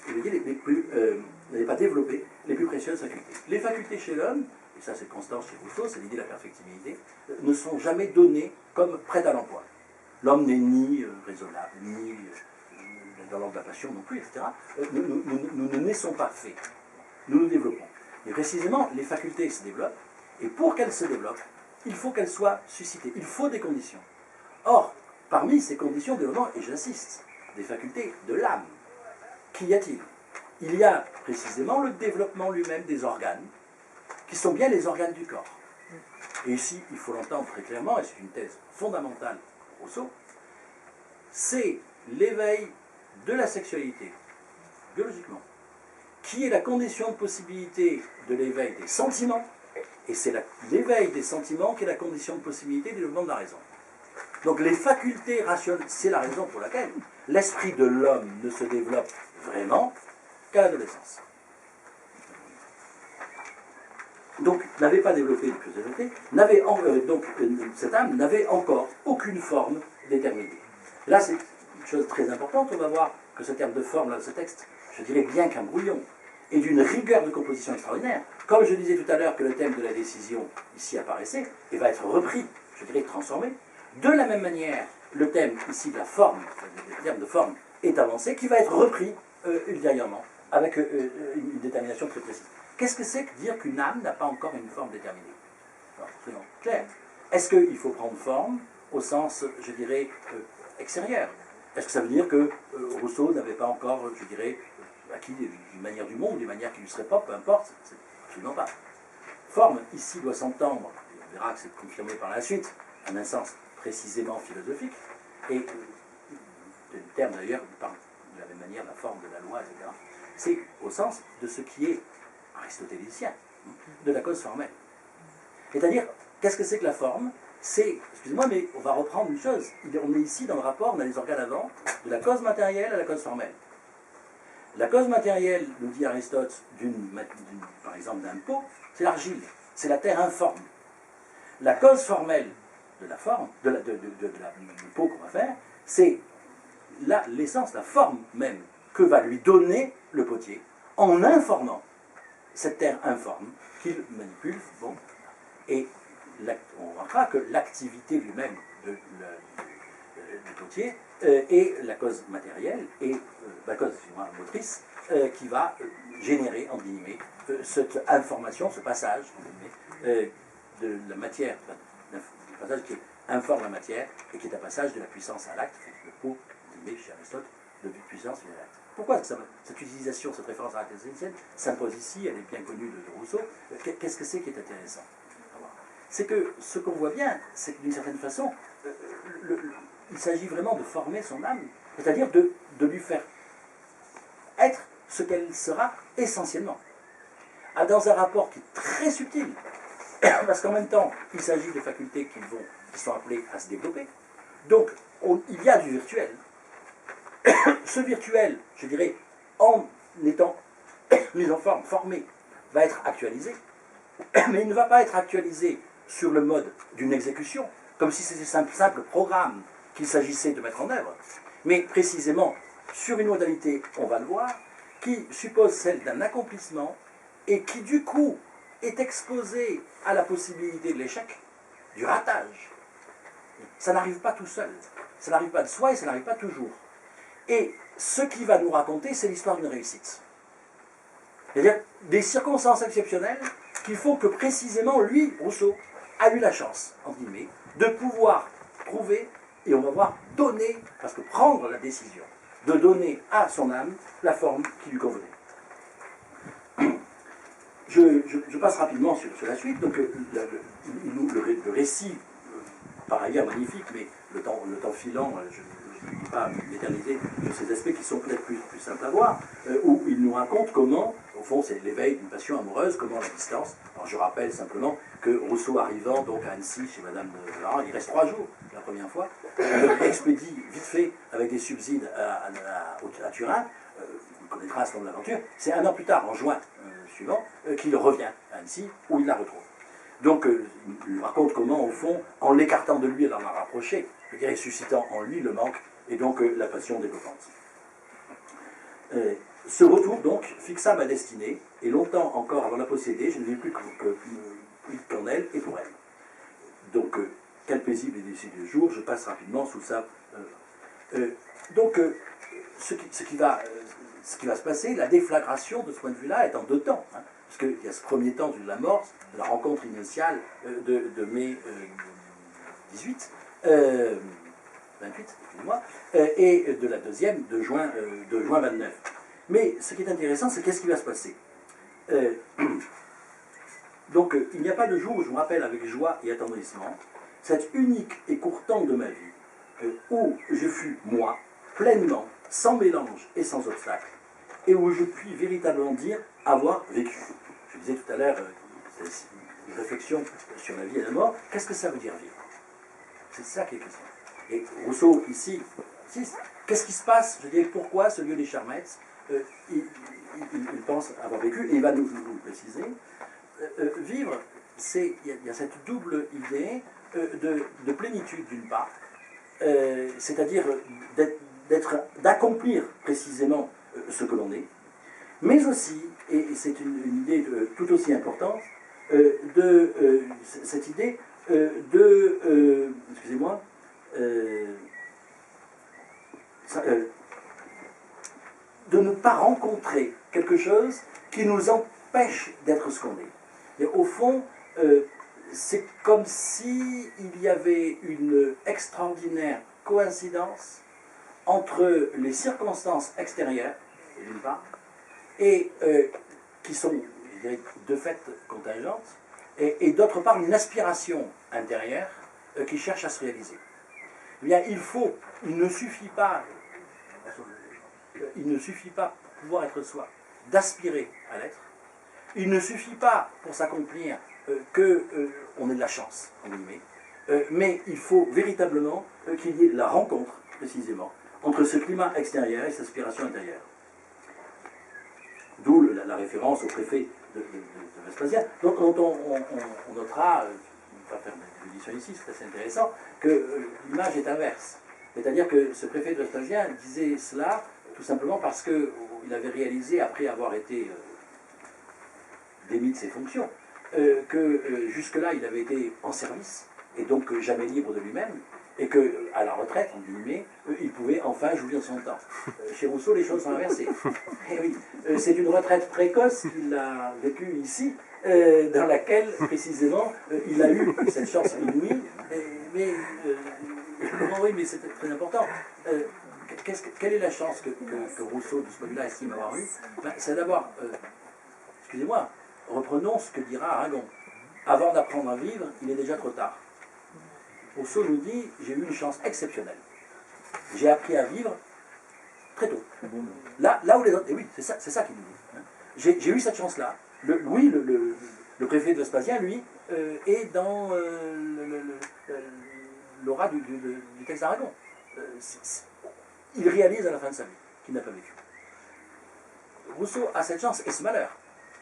n'avaient pas développé les plus précieuses facultés. Les facultés chez l'homme, et ça c'est Constance chez Rousseau, c'est l'idée de la perfectibilité, ne sont jamais données comme prêtes à l'emploi. L'homme n'est ni raisonnable, ni dans l'ordre de la passion non plus, etc. Nous ne naissons pas faits, nous nous développons. Et précisément, les facultés se développent, et pour qu'elles se développent, il faut qu'elles soient suscitées, il faut des conditions. Or, parmi ces conditions de développement, et j'insiste, des facultés de l'âme, qu'y a-t-il? Il y a précisément le développement lui-même des organes, qui sont bien les organes du corps. Et ici, il faut l'entendre très clairement, et c'est une thèse fondamentale pour Rousseau, c'est l'éveil de la sexualité, biologiquement, qui est la condition de possibilité de l'éveil des sentiments, et c'est l'éveil des sentiments qui est la condition de possibilité du développement de la raison. Donc les facultés rationnelles, c'est la raison pour laquelle l'esprit de l'homme ne se développe vraiment qu'à l'adolescence. Donc n'avait pas développé de curiosité, donc cette âme n'avait encore aucune forme déterminée. Là c'est une chose très importante, on va voir que ce terme de forme là de ce texte, je dirais bien qu'un brouillon, et d'une rigueur de composition extraordinaire. Comme je disais tout à l'heure que le thème de la décision ici apparaissait, et va être repris, je dirais transformé, de la même manière, le thème ici de la forme, le terme de forme, est avancé, qui va être repris ultérieurement, avec une détermination très précise. Qu'est-ce que c'est que dire qu'une âme n'a pas encore une forme déterminée? Alors, soyons clairs. Est-ce qu'il faut prendre forme au sens, je dirais, extérieur? Est-ce que ça veut dire que Rousseau n'avait pas encore, je dirais, acquis d'une manière du monde, d'une manière qui lui serait propre, peu importe, c'est absolument pas. Forme, ici, doit s'entendre, et on verra que c'est confirmé par la suite, en un sens précisément philosophique, et le terme d'ailleurs parle de la même manière de la forme de la loi, etc. C'est au sens de ce qui est aristotélicien, de la cause formelle. C'est-à-dire, qu'est-ce que c'est que la forme? C'est, excusez-moi, mais on va reprendre une chose. On est ici dans le rapport, on a les organes avant, de la cause matérielle à la cause formelle. La cause matérielle, nous dit Aristote, par exemple d'un pot, c'est l'argile, c'est la terre informe. La cause formelle de la forme, du pot qu'on va faire, c'est l'essence, la forme même que va lui donner le potier en informant cette terre informe qu'il manipule, bon, Et on remarquera que l'activité lui-même du potier est la cause matérielle et la cause motrice qui va générer, entre guillemets, cette information, ce passage, de la matière, le passage qui informe la matière et qui est un passage de la puissance à l'acte, le pot, chez Aristote, de puissance vers l'acte. Pourquoi cette utilisation, cette référence à l'acte essentiel s'impose ici, elle est bien connue de Rousseau. Qu'est-ce que c'est qui est intéressant? C'est que ce qu'on voit bien, c'est que d'une certaine façon, il s'agit vraiment de former son âme, c'est-à-dire de lui faire être ce qu'elle sera essentiellement. Dans un rapport qui est très subtil, parce qu'en même temps, il s'agit de facultés qui sont appelées à se développer. Donc, il y a du virtuel. Ce virtuel, je dirais, en étant mis en forme, formé, va être actualisé, mais il ne va pas être actualisé sur le mode d'une exécution, comme si c'était un simple programme qu'il s'agissait de mettre en œuvre, mais précisément sur une modalité, on va le voir, qui suppose celle d'un accomplissement et qui du coup est exposé à la possibilité de l'échec, du ratage. Ça n'arrive pas tout seul, ça n'arrive pas de soi et ça n'arrive pas toujours. Et ce qu'il va nous raconter, c'est l'histoire d'une réussite. C'est-à-dire des circonstances exceptionnelles qui font que précisément lui, Rousseau, a eu la chance, entre guillemets, de pouvoir trouver, et on va voir donner, parce que prendre la décision, de donner à son âme la forme qui lui convenait. Je passe rapidement sur la suite. Donc, le récit, par ailleurs magnifique, mais le temps filant, je ne vais pas m'éterniser sur ces aspects qui sont peut-être plus simples à voir, où il nous raconte comment, au fond, c'est l'éveil d'une passion amoureuse, comment la distance. Alors, je rappelle simplement que Rousseau arrivant donc à Annecy chez Madame de Larra, il reste 3 jours la première fois, expédie vite fait avec des subsides à Turin. On connaîtra ce nom de l'aventure. C'est 1 an plus tard, en juin suivant, qu'il revient à Annecy, où il la retrouve. Donc, il raconte comment, au fond, en l'écartant de lui et l'en rapproché, je dirais, suscitant en lui le manque, et donc la passion développante. Ce retour, donc, fixa ma destinée, et longtemps encore avant de la posséder, je ne vis plus qu'en elle et pour elle. Donc, quel paisible et décidé jour, je passe rapidement sous ça. Donc, ce qui va se passer, la déflagration de ce point de vue-là est en 2 temps. Hein, parce qu'il y a ce premier temps de la mort, de la rencontre initiale de mai 28, 28, excusez-moi, et de la deuxième de juin 29. Mais ce qui est intéressant, c'est qu'est-ce qui va se passer. Donc, il n'y a pas de jour où je me rappelle avec joie et attendrissement cet unique et court temps de ma vie où je fus, moi, pleinement, sans mélange et sans obstacle, et où je puis véritablement dire avoir vécu. Je disais tout à l'heure, une réflexion sur la vie et la mort, qu'est-ce que ça veut dire vivre? C'est ça qui est question. Et Rousseau, ici, qu'est-ce qui se passe? Je dis, pourquoi ce lieu des Charmettes il pense avoir vécu, et il va nous préciser. Vivre, il y a cette double idée de plénitude d'une part, c'est-à-dire d'accomplir précisément ce que l'on est, mais aussi, et c'est une idée tout aussi importante, cette idée excusez-moi, de ne pas rencontrer quelque chose qui nous empêche d'être ce qu'on est. Et au fond, c'est comme s'il y avait une extraordinaire coïncidence entre les circonstances extérieures, d'une part, et qui sont, je dirais, de fait contingentes, et d'autre part une aspiration intérieure qui cherche à se réaliser. Eh bien, il ne suffit pas pour pouvoir être soi, d'aspirer à l'être. Il ne suffit pas pour s'accomplir qu'on ait de la chance, en guillemets, mais il faut véritablement qu'il y ait la rencontre, précisément, entre ce climat extérieur et cette aspiration intérieure. D'où la référence au préfet de Vespasien, dont on notera, on va faire une édition ici, c'est assez intéressant, que l'image est inverse. C'est-à-dire que ce préfet de Vespasien disait cela tout simplement parce qu'il avait réalisé, après avoir été démis de ses fonctions, que jusque-là, il avait été en service, et donc jamais libre de lui-même, et que, à la retraite, en guillemets, il pouvait enfin jouir de son temps. Chez Rousseau, les choses sont inversées. Et oui, c'est une retraite précoce qu'il a vécue ici, dans laquelle, précisément, il a eu cette chance inouïe, mais oui, mais c'est très important. Quelle est la chance que Rousseau, de ce point-là, estime avoir eue? C'est d'abord, excusez-moi, reprenons ce que dira Aragon. Avant d'apprendre à vivre, il est déjà trop tard. Rousseau nous dit, j'ai eu une chance exceptionnelle. J'ai appris à vivre très tôt. Là où les autres... Et oui, c'est ça qu'il nous dit. Hein. J'ai eu cette chance-là. Louis, le préfet de Vespasien, lui, est dans l'aura du texte d'Aragon. Il réalise à la fin de sa vie qu'il n'a pas vécu. Rousseau a cette chance et ce malheur.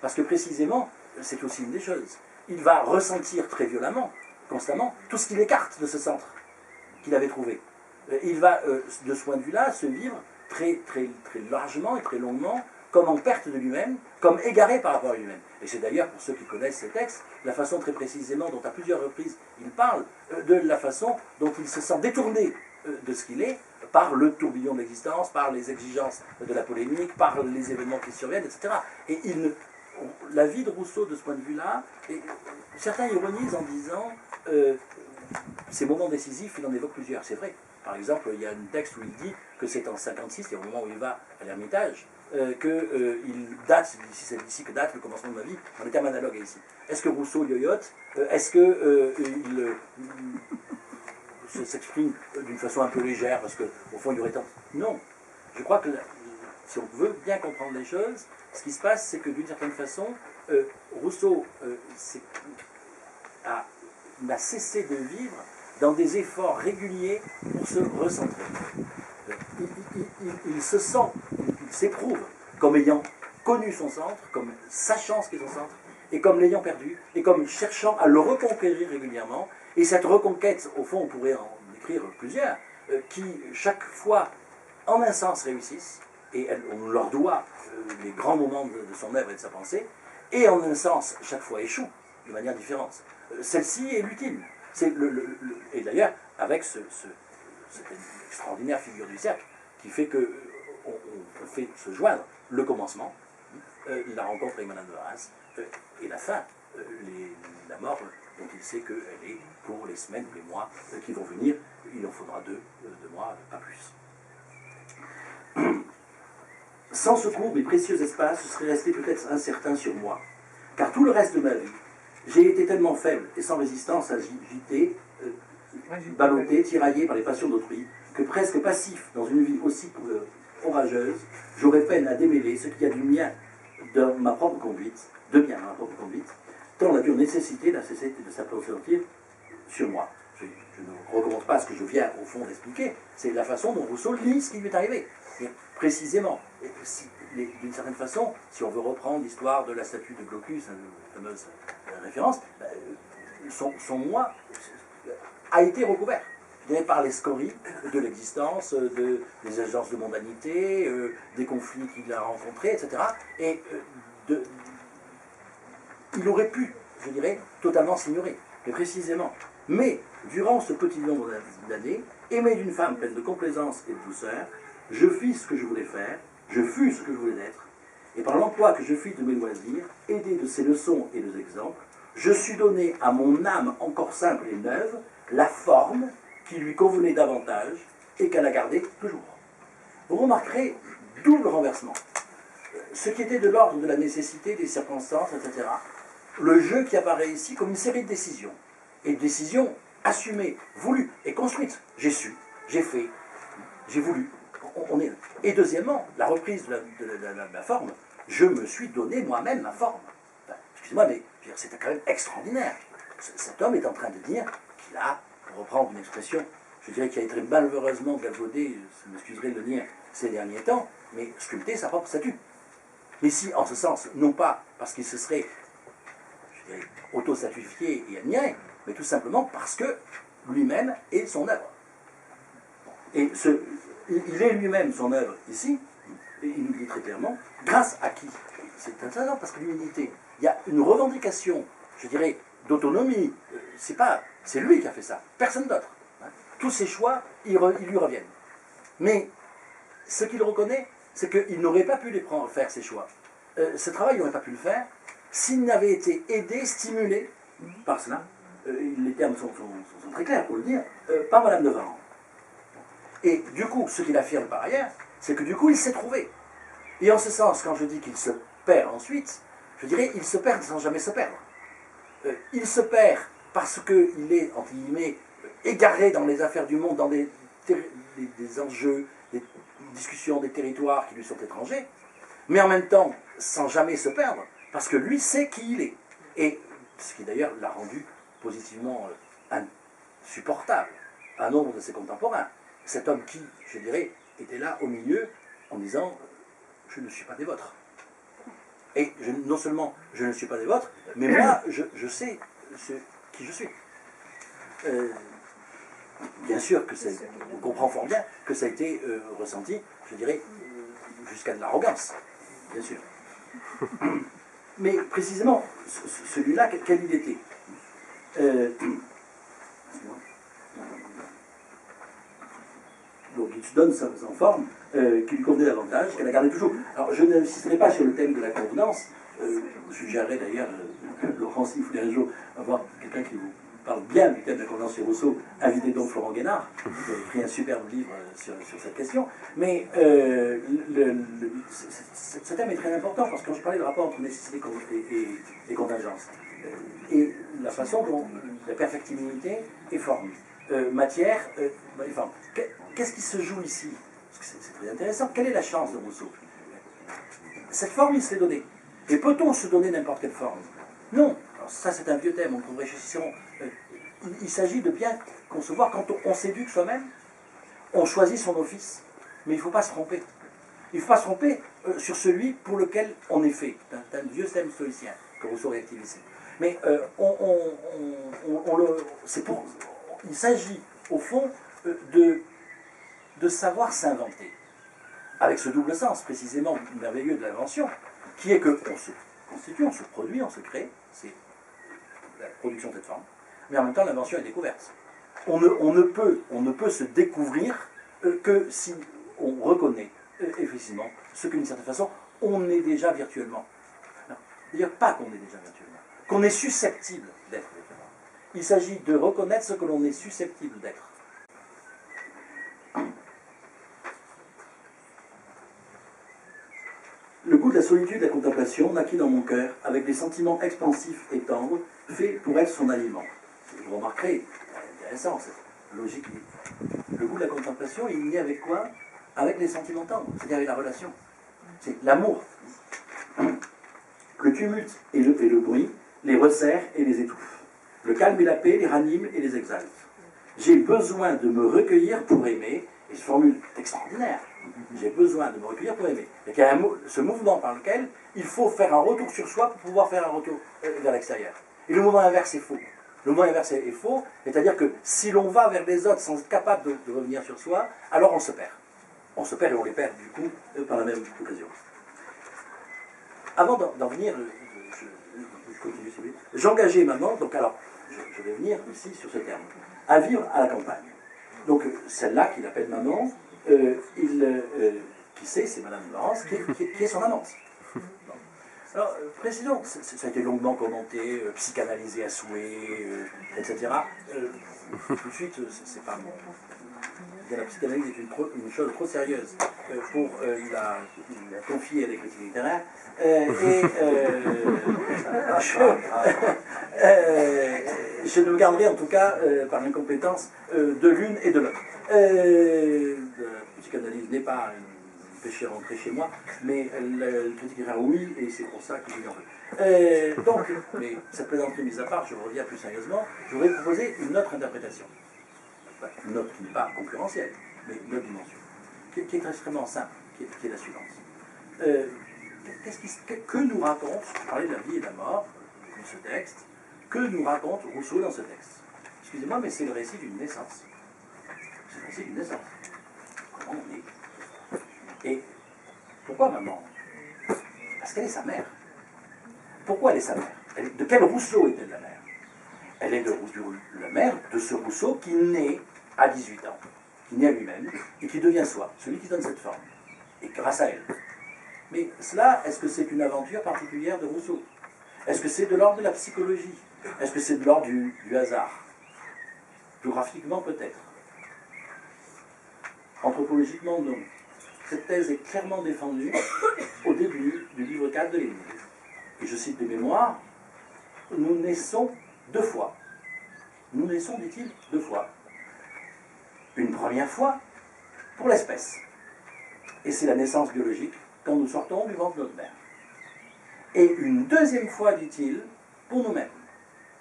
Parce que précisément, c'est aussi une des choses. Il va ressentir très violemment, constamment, tout ce qu'il écarte de ce centre qu'il avait trouvé. Il va, de ce point de vue-là, se vivre très, très, très largement et très longuement comme en perte de lui-même, comme égaré par rapport à lui-même. Et c'est d'ailleurs, pour ceux qui connaissent ces textes, la façon très précisément dont à plusieurs reprises il parle de la façon dont il se sent détourné de ce qu'il est, par le tourbillon de l'existence, par les exigences de la polémique, par les événements qui surviennent, etc. Et la vie de Rousseau, de ce point de vue-là, certains ironisent en disant ces moments décisifs, il en évoque plusieurs, c'est vrai. Par exemple, il y a un texte où il dit que c'est en 56, c'est au moment où il va à l'Ermitage, qu'il date, c'est d'ici que date le commencement de ma vie, en termes analogues ici. Est-ce que Rousseau yoyote? Est-ce qu'il s'exprime d'une façon un peu légère, parce qu'au fond il y aurait tant... Non. Je crois que si on veut bien comprendre les choses, ce qui se passe, c'est que d'une certaine façon, Rousseau n'a cessé de vivre dans des efforts réguliers pour se recentrer. Il se sent, il s'éprouve comme ayant connu son centre, comme sachant ce qu'est son centre, et comme l'ayant perdu, et comme cherchant à le reconquérir régulièrement. Et cette reconquête, au fond, on pourrait en écrire plusieurs, qui chaque fois, en un sens, réussissent, et on leur doit les grands moments de son œuvre et de sa pensée, et en un sens, chaque fois échouent, de manière différente. Celle-ci est l'utile. Et d'ailleurs, avec cette extraordinaire figure du cercle, qui fait qu'on fait se joindre le commencement, la rencontre avec Madame de Varas, et la fin, la mort dont il sait qu'elle est pour les semaines ou les mois qui vont venir. Il en faudra deux mois, pas plus. Sans secours, mes précieux espaces seraient restés peut-être incertains sur moi, car tout le reste de ma vie, j'ai été tellement faible et sans résistance à agiter, ballotté, tiraillé par les passions d'autrui, que presque passif dans une vie aussi orageuse, j'aurais peine à démêler ce qu'il y a du mien dans ma propre conduite, tant la dure nécessité n'a cessé de s'apesantir sur moi. Je ne recommence pas ce que je viens au fond d'expliquer, c'est la façon dont Rousseau lit ce qui lui est arrivé. Et précisément, d'une certaine façon, si on veut reprendre l'histoire de la statue de Glaucus, une fameuse référence, son moi a été recouvert. Par les scories de l'existence, des agences de mondanité, des conflits qu'il a rencontrés, etc. Et il aurait pu, je dirais, totalement s'ignorer, mais précisément. Mais, durant ce petit nombre d'années, aimé d'une femme pleine de complaisance et de douceur, je fis ce que je voulais faire, je fus ce que je voulais être, et par l'emploi que je fis de mes loisirs, aidé de ses leçons et de ses exemples, je sus donner à mon âme encore simple et neuve la forme qui lui convenait davantage et qu'elle a gardée toujours. Vous remarquerez, double renversement. Ce qui était de l'ordre de la nécessité, des circonstances, etc. Le jeu qui apparaît ici comme une série de décisions. Et de décisions assumées, voulues et construites. J'ai su, j'ai fait, j'ai voulu. Et deuxièmement, la reprise de la forme, je me suis donné moi-même ma forme. Enfin, excusez-moi, mais c'était quand même extraordinaire. Cet homme est en train de dire qu'il a, pour reprendre une expression, je dirais qu'il a été malheureusement galvaudé, je m'excuserai de le dire, ces derniers temps, mais sculpté sa propre statue. Mais si, en ce sens, non pas parce qu'il se serait, je dirais, auto-statifié et admiré, mais tout simplement parce que lui-même est son œuvre. Et il est lui-même son œuvre ici, et il nous dit très clairement, grâce à qui? C'est intéressant parce que l'humilité, il y a une revendication, je dirais, d'autonomie. C'est lui qui a fait ça, personne d'autre. Hein. Tous ses choix, ils lui reviennent. Mais ce qu'il reconnaît, c'est qu'il n'aurait pas pu faire ses choix. Ce travail, il n'aurait pas pu le faire s'il n'avait été aidé, stimulé par cela. Les termes sont très clairs pour le dire, par Madame de Varan. Et du coup, ce qu'il affirme par ailleurs, c'est que du coup, il s'est trouvé. Et en ce sens, quand je dis qu'il se perd ensuite, je dirais il se perd sans jamais se perdre. Il se perd parce qu'il est, entre guillemets, égaré dans les affaires du monde, dans des enjeux, des discussions, des territoires qui lui sont étrangers, mais en même temps, sans jamais se perdre, parce que lui sait qui il est. Et ce qui d'ailleurs l'a rendu positivement insupportable à nombre de ses contemporains. Cet homme qui, je dirais, était là au milieu en disant « je ne suis pas des vôtres ». Et non seulement je ne suis pas des vôtres, mais moi, je sais qui je suis. Bien sûr que on comprend fort bien que ça a été ressenti, je dirais, jusqu'à de l'arrogance, bien sûr. Mais précisément, celui-là, quel il était donc il se donne en forme qui lui convenait davantage, qu'elle a gardé toujours. Alors je n'insisterai pas sur le thème de la convenance, je suggérerais d'ailleurs, Laurent, s'il voulait un jour avoir quelqu'un qui vous parle bien du thème de la convenance chez Rousseau, invitez donc Florent Guénard, qui a écrit un superbe livre sur cette question. Mais ce thème est très important, parce que quand je parlais de rapport entre nécessité et contingence, et la façon dont la perfectibilité est forme, matière et forme. Qu'est-ce qui se joue ici? Parce que c'est très intéressant. Quelle est la chance de Rousseau? Cette forme, il se l'est donnée. Et peut-on se donner n'importe quelle forme? Non. Alors ça, c'est un vieux thème, on trouverait chez Cicéron. Il s'agit de bien concevoir, quand on s'éduque soi-même, on choisit son office, mais il ne faut pas se tromper. Il ne faut pas se tromper sur celui pour lequel on est fait. C'est un vieux thème stoïcien que Rousseau réactive ici. Mais il s'agit, au fond, de savoir s'inventer. Avec ce double sens, précisément, merveilleux de l'invention, qui est qu'on se constitue, on se produit, on se crée, c'est la production de cette forme, mais en même temps, l'invention est découverte. On ne peut se découvrir que si on reconnaît, effectivement, ce que d'une certaine façon, on est déjà virtuellement. D'ailleurs, pas qu'on est déjà virtuellement, qu'on est susceptible d'être virtuellement. Il s'agit de reconnaître ce que l'on est susceptible d'être. Le goût de la solitude et de la contemplation naquit dans mon cœur avec des sentiments expansifs et tendres, faits pour être son aliment. Vous remarquerez, c'est intéressant cette logique. Le goût de la contemplation, il y est avec quoi? Avec les sentiments tendres, c'est-à-dire avec la relation. C'est l'amour. Le tumulte et le bruit les resserrent et les étouffent. Le calme et la paix les raniment et les exaltent. J'ai besoin de me recueillir pour aimer, et cette formule est extraordinaire. J'ai besoin de me recueillir pour aimer. Et qu'il y a ce mouvement par lequel il faut faire un retour sur soi pour pouvoir faire un retour vers l'extérieur. Et le mouvement inverse est faux. Le mouvement inverse est faux, c'est-à-dire que si l'on va vers les autres sans être capable de revenir sur soi, alors on se perd. On se perd et on les perd du coup par la même occasion. Avant d'en venir, je continue celui. J'engageais maman, donc alors, je vais venir ici sur ce terme, à vivre à la campagne. Donc celle-là qu'il appelle maman, qui sait, c'est Madame de Varence, qui est son amante. Alors, précisons, ça a été longuement commenté, psychanalysé à souhait, etc. Tout de suite, c'est pas bon. La psychanalyse est une chose trop sérieuse pour la confier à des critiques littéraires. Je ne me garderai en tout cas, par l'incompétence, de l'une et de l'autre. La psychanalyse n'est pas un péché rentré chez moi, mais le critique littéraire, oui, et c'est pour ça qu'il y en veut. Donc, mais cette plaisanterie mise à part, je reviens plus sérieusement, je voudrais proposer une autre interprétation. Une autre qui n'est pas concurrentielle, mais une autre dimension, qui est extrêmement simple, qui est la suivante. Que nous raconte, je parlais de la vie et de la mort, dans ce texte, que nous raconte Rousseau dans ce texte? Excusez-moi, mais c'est le récit d'une naissance. C'est le récit d'une naissance. Comment on est? Et pourquoi maman? Parce qu'elle est sa mère. Pourquoi elle est sa mère? De quel Rousseau est-elle la mère? Elle est la mère de ce Rousseau qui naît à 18 ans, qui naît à lui-même, et qui devient soi, celui qui donne cette forme, et grâce à elle. Mais cela, est-ce que c'est une aventure particulière de Rousseau? Est-ce que c'est de l'ordre de la psychologie? Est-ce que c'est de l'ordre du hasard? Géographiquement, peut-être. Anthropologiquement, non. Cette thèse est clairement défendue au début du livre 4 de l'Énée. Et je cite de mémoire, nous naissons 2 fois. Nous naissons, dit-il, 2 fois. Une première fois pour l'espèce. Et c'est la naissance biologique quand nous sortons du ventre de notre mère. Et une deuxième fois, dit-il, pour nous-mêmes.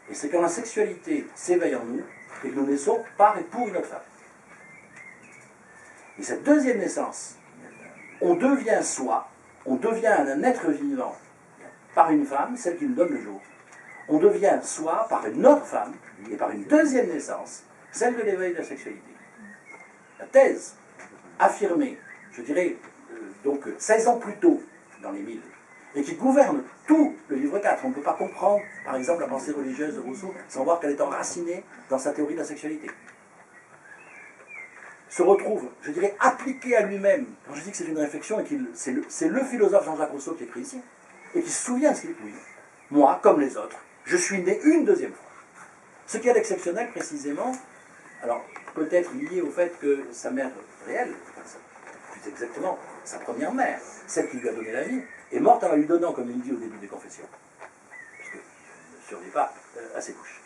Et c'est quand la sexualité s'éveille en nous et que nous naissons par et pour une autre femme. Et cette deuxième naissance, on devient soi, on devient un être vivant par une femme, celle qui nous donne le jour. On devient soi par une autre femme et par une deuxième naissance, celle de l'éveil de la sexualité. La thèse affirmée, je dirais, donc 16 ans plus tôt, dans les 1000, et qui gouverne tout le livre 4. On ne peut pas comprendre, par exemple, la pensée religieuse de Rousseau sans voir qu'elle est enracinée dans sa théorie de la sexualité. Se retrouve, je dirais, appliqué à lui-même. Quand je dis que c'est une réflexion, et c'est le philosophe Jean-Jacques Rousseau qui écrit ici, et qui se souvient de ce qu'il dit. Moi, comme les autres, je suis né une deuxième fois. Ce qui est d'exceptionnel, précisément, alors peut-être lié au fait que sa mère réelle, plus exactement, sa première mère, celle qui lui a donné la vie, est morte en la lui donnant, comme il dit au début des Confessions, puisqu'il ne survit pas à ses couches.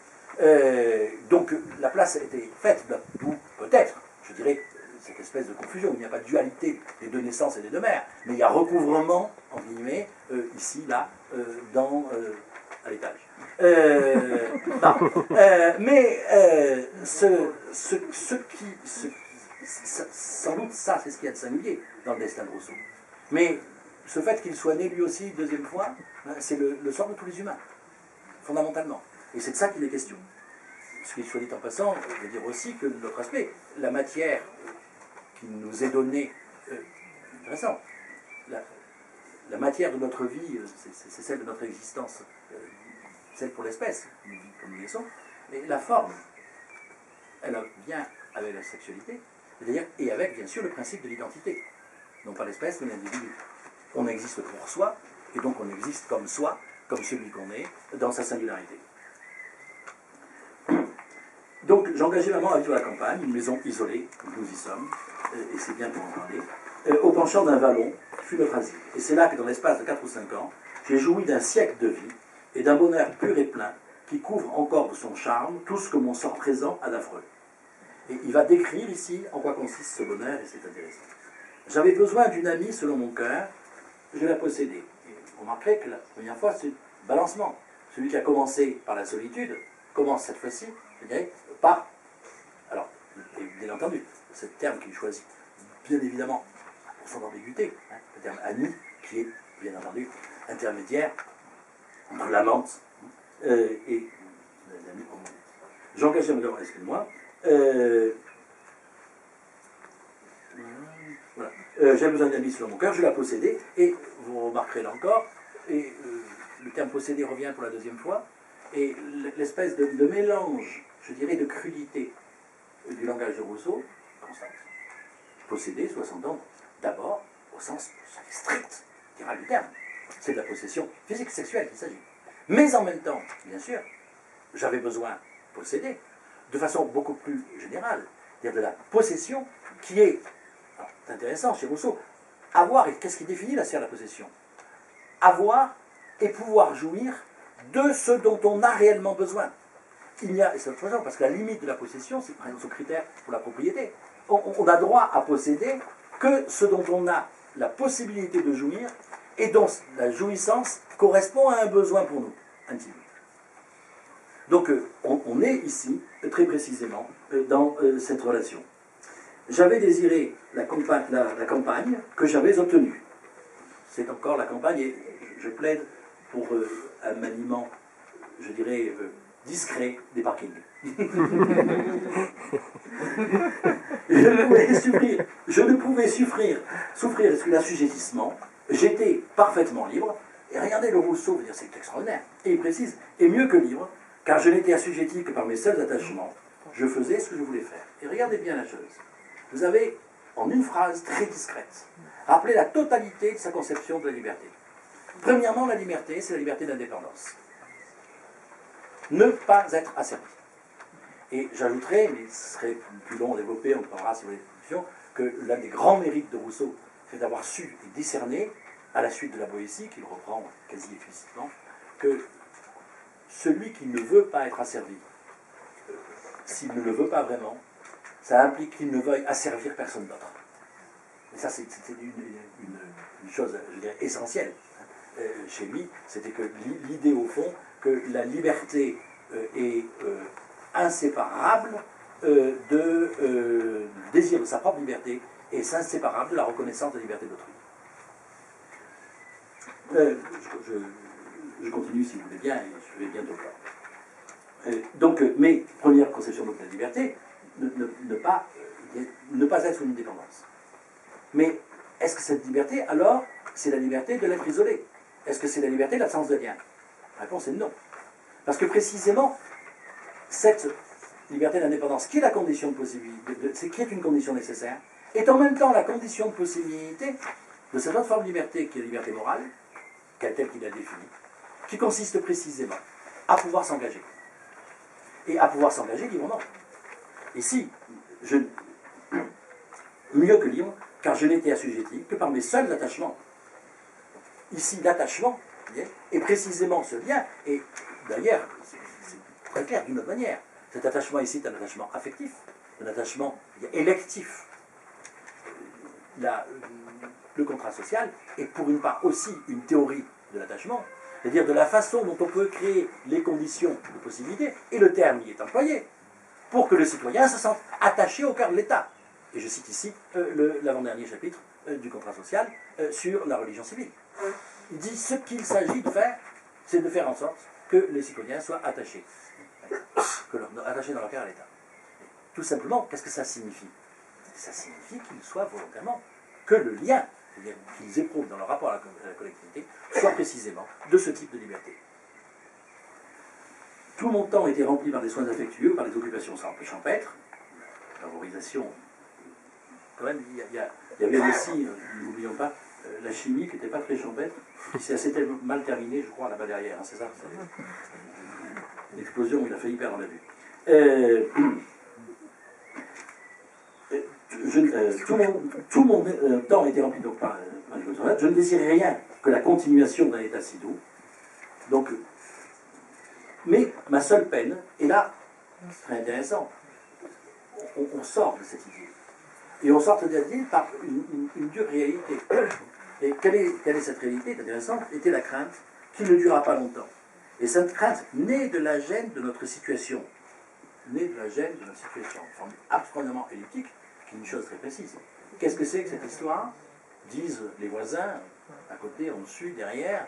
Donc la place a été faite, ou peut-être, je dirais, cette espèce de confusion. Il n'y a pas de dualité des 2 naissances et des 2 mères, mais il y a recouvrement, en guillemets, ici, là, à l'étage. Sans doute, ça, c'est ce qu'il y a de singulier dans le destin de Rousseau. Mais ce fait qu'il soit né lui aussi une deuxième fois, c'est le sort de tous les humains, fondamentalement. Et c'est de ça qu'il est question. Ce qui soit dit en passant, je veux dire aussi que de l'autre aspect, la matière qui nous est donnée, intéressant, la matière de notre vie, c'est celle de notre existence, celle pour l'espèce, comme nous laissons, mais la forme, elle vient avec la sexualité, c'est-à-dire, et avec, bien sûr, le principe de l'identité. Non pas l'espèce, mais l'individu. On existe pour soi, et donc on existe comme soi, comme celui qu'on est, dans sa singularité. Donc j'engageais maman à vivre à la campagne, une maison isolée, comme nous y sommes, et c'est bien pour en parler, au penchant d'un vallon, qui fut notre asile. Et c'est là que dans l'espace de 4 ou 5 ans, j'ai joui d'un siècle de vie, et d'un bonheur pur et plein, qui couvre encore de son charme tout ce que mon sort présent a d'affreux. Et il va décrire ici en quoi consiste ce bonheur, et c'est intéressant. J'avais besoin d'une amie selon mon cœur, je la possédais. Et vous remarquerez que la première fois, c'est le balancement. Celui qui a commencé par la solitude commence cette fois-ci, je dirais, par... Alors, bien entendu, c'est le terme qu'il choisit, bien évidemment, pour son ambiguïté, hein, le terme ami, qui est, bien entendu, intermédiaire entre l'amante et l'ami. J'engage à me dire, excusez-moi, voilà. J'avais besoin d'un ami selon mon cœur, je la possédais, et vous remarquerez là encore, et le terme posséder revient pour la deuxième fois, et l'espèce de mélange, je dirais, de crudité du langage de Rousseau, constante. Posséder, soit s'entendre, d'abord, au sens strict, littéral du terme. C'est de la possession physique, sexuelle qu'il s'agit. Mais en même temps, bien sûr, j'avais besoin de posséder, de façon beaucoup plus générale, c'est-à-dire de la possession qui est, c'est intéressant chez Rousseau, avoir, et qu'est-ce qui définit la sphère de la possession? Avoir et pouvoir jouir de ce dont on a réellement besoin. Il y a, et c'est autre chose, parce que la limite de la possession, c'est par exemple ce critère pour la propriété. On a droit à posséder que ce dont on a la possibilité de jouir et dont la jouissance correspond à un besoin pour nous, intime. Donc on est ici, très précisément, dans cette relation. J'avais désiré la campagne que j'avais obtenue. C'est encore la campagne, et je plaide pour un maniement, je dirais, discret des parkings. Je ne pouvais souffrir l'assujettissement. J'étais parfaitement libre, Et regardez, le Rousseau veut dire, c'est extraordinaire. Et il précise, et mieux que libre, car je n'étais assujetti que par mes seuls attachements, je faisais ce que je voulais faire. Et regardez bien la chose. Vous avez, en une phrase très discrète, rappelé la totalité de sa conception de la liberté. Premièrement, la liberté, c'est la liberté d'indépendance. Ne pas être asservi. Et j'ajouterai, mais ce serait plus long à développer, on parlera si vous voulez des discussions, que l'un des grands mérites de Rousseau, c'est d'avoir su et discerner, à la suite de la Boétie, qu'il reprend quasi explicitement, que celui qui ne veut pas être asservi, s'il ne le veut pas vraiment, ça implique qu'il ne veuille asservir personne d'autre. Et ça, c'est une chose, je dirais, essentielle. Chez lui, c'était que l'idée, au fond, que la liberté est inséparable du désir de sa propre liberté, et c'est inséparable de la reconnaissance de la liberté d'autrui. Je continue si vous voulez bien, et je vais bientôt voir. Donc, mes premières conceptions de la liberté, ne pas être sous une dépendance. Mais est-ce que cette liberté, alors, c'est la liberté de l'être isolé? Est-ce que c'est la liberté de l'absence de lien? La réponse est non. Parce que précisément, cette liberté d'indépendance, qui est la condition de possibilité, qui est une condition nécessaire, est en même temps la condition de possibilité de cette autre forme de liberté, qui est la liberté morale, telle qu'il a définie, qui consiste précisément à pouvoir s'engager. Et à pouvoir s'engager librement. Ici, mieux que libre, car je n'étais assujetti que par mes seuls attachements. Ici, l'attachement est précisément ce lien, et d'ailleurs, c'est très clair d'une autre manière. Cet attachement ici est un attachement affectif, un attachement électif. Le contrat social est pour une part aussi une théorie de l'attachement, c'est-à-dire de la façon dont on peut créer les conditions de possibilité, et le terme y est employé, pour que le citoyen se sente attaché au cœur de l'État. Et je cite ici l'avant-dernier chapitre du contrat social sur la religion civile. Il dit ce qu'il s'agit de faire, c'est de faire en sorte que les citoyens soient attachés, attachés dans leur cœur à l'État. Tout simplement, qu'est-ce que ça signifie? Ça signifie qu'ils soient volontairement, que le lien qu'ils éprouvent dans leur rapport à la collectivité soit précisément de ce type de liberté. Tout mon temps était rempli par des soins affectueux, par des occupations champêtres, favorisation. Quand même, il y avait aussi, n'oublions pas, la chimie qui n'était pas très champêtre, qui s'est assez mal terminée, je crois, là-bas derrière, hein, c'est ça? L'explosion où il a failli perdre la vue. Tout mon temps était rempli donc, par les conditions. Je ne désirais rien que la continuation d'un état si doux. Donc, mais ma seule peine, et là, c'est très intéressant, on sort de cette idée. Et on sort de cette idée par une dure réalité. Et quelle est cette réalité intéressante? Était la crainte qui ne durera pas longtemps. Et cette crainte naît de la gêne de notre situation. Naît de la gêne de notre situation. En forme absolument elliptique, qui est une chose très précise. Qu'est-ce que c'est que cette histoire? Disent les voisins, à côté, en dessus, derrière,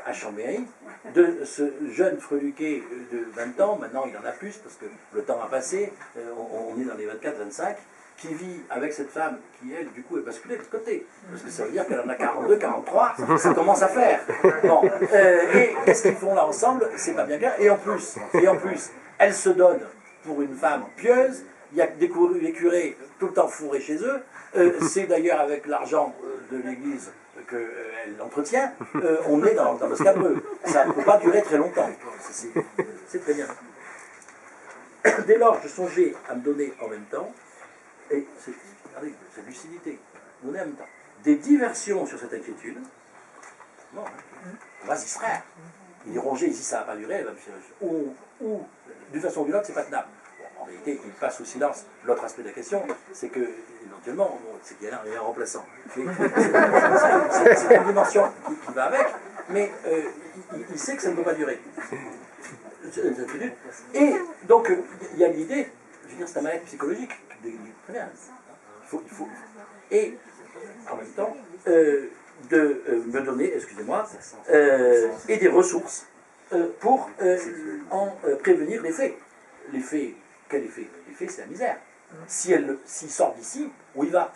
à Chambéry, de ce jeune freluquet de 20 ans, maintenant il en a plus parce que le temps a passé, on est dans les 24-25, qui vit avec cette femme qui, elle, du coup, est basculée de côté. Parce que ça veut dire qu'elle en a 42, 43, ça commence à faire. Bon. Et qu'est-ce qu'ils font là ensemble? C'est pas bien clair. Et en plus, elle se donne pour une femme pieuse, il y a des curés tout le temps fourrés chez eux, c'est d'ailleurs avec l'argent de l'église qu'elle l'entretient, on est dans le scabreux. Ça ne peut pas durer très longtemps. C'est très bien. Dès lors, je songeais à me donner en même temps, et regardez, cette lucidité, donner en même temps, des diversions sur cette inquiétude. Bon, on va s'y distraire. Il est rongé, ici ça n'a pas duré, ou d'une façon ou d'une autre, c'est pas tenable. En réalité, il passe au silence. L'autre aspect de la question, c'est que, éventuellement, c'est qu'il y a un remplaçant. C'est une dimension qui va avec, mais il sait que ça ne peut pas durer. Et donc, il y a l'idée, je veux dire, c'est un mal-être psychologique. Très bien. Il faut. Et, en même temps, de me donner, excusez-moi, et des ressources pour en prévenir l'effet. L'effet, quel effet? L'effet, c'est la misère. S'il sort d'ici, où il va?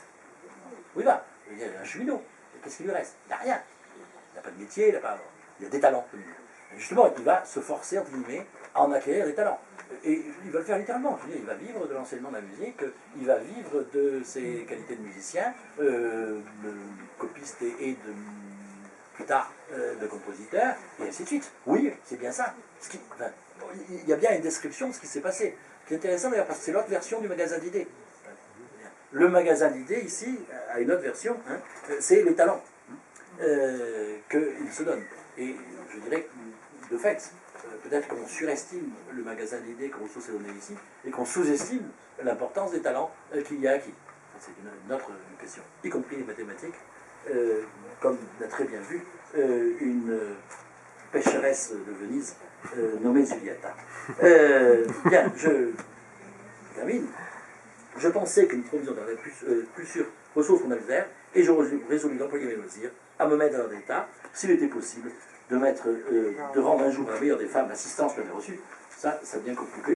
Où il va? Il y a un cheminot. Qu'est-ce qu'il lui reste? Il n'y a rien. Il n'a pas de métier, il n'a pas... Il y a des talents. Justement, il va se forcer, entre guillemets, à en acquérir des talents. Et il va le faire littéralement. Je veux dire, il va vivre de l'enseignement de la musique, il va vivre de ses qualités de musicien, de copiste et de, plus tard de compositeur, et ainsi de suite. Oui, c'est bien ça. Il y a bien une description de ce qui s'est passé. C'est intéressant d'ailleurs parce que c'est l'autre version du magasin d'idées. Le magasin d'idées, ici, a une autre version, hein, c'est les talents qu'il se donne. Et je dirais, de fait, peut-être qu'on surestime le magasin d'idées que Rousseau s'est donné ici, et qu'on sous-estime l'importance des talents qu'il y a acquis. C'est une autre question, y compris les mathématiques, comme l'a très bien vu une pécheresse de Venise nommée Zulietta. Bien, je termine. Je pensais que nous trouvions dans la plus sûre ressource qu'on avait faire, et je résolus d'employer mes loisirs à me mettre dans l'état, s'il était possible, de rendre un jour à la meilleure des femmes l'assistance que j'avais reçue. Ça devient compliqué.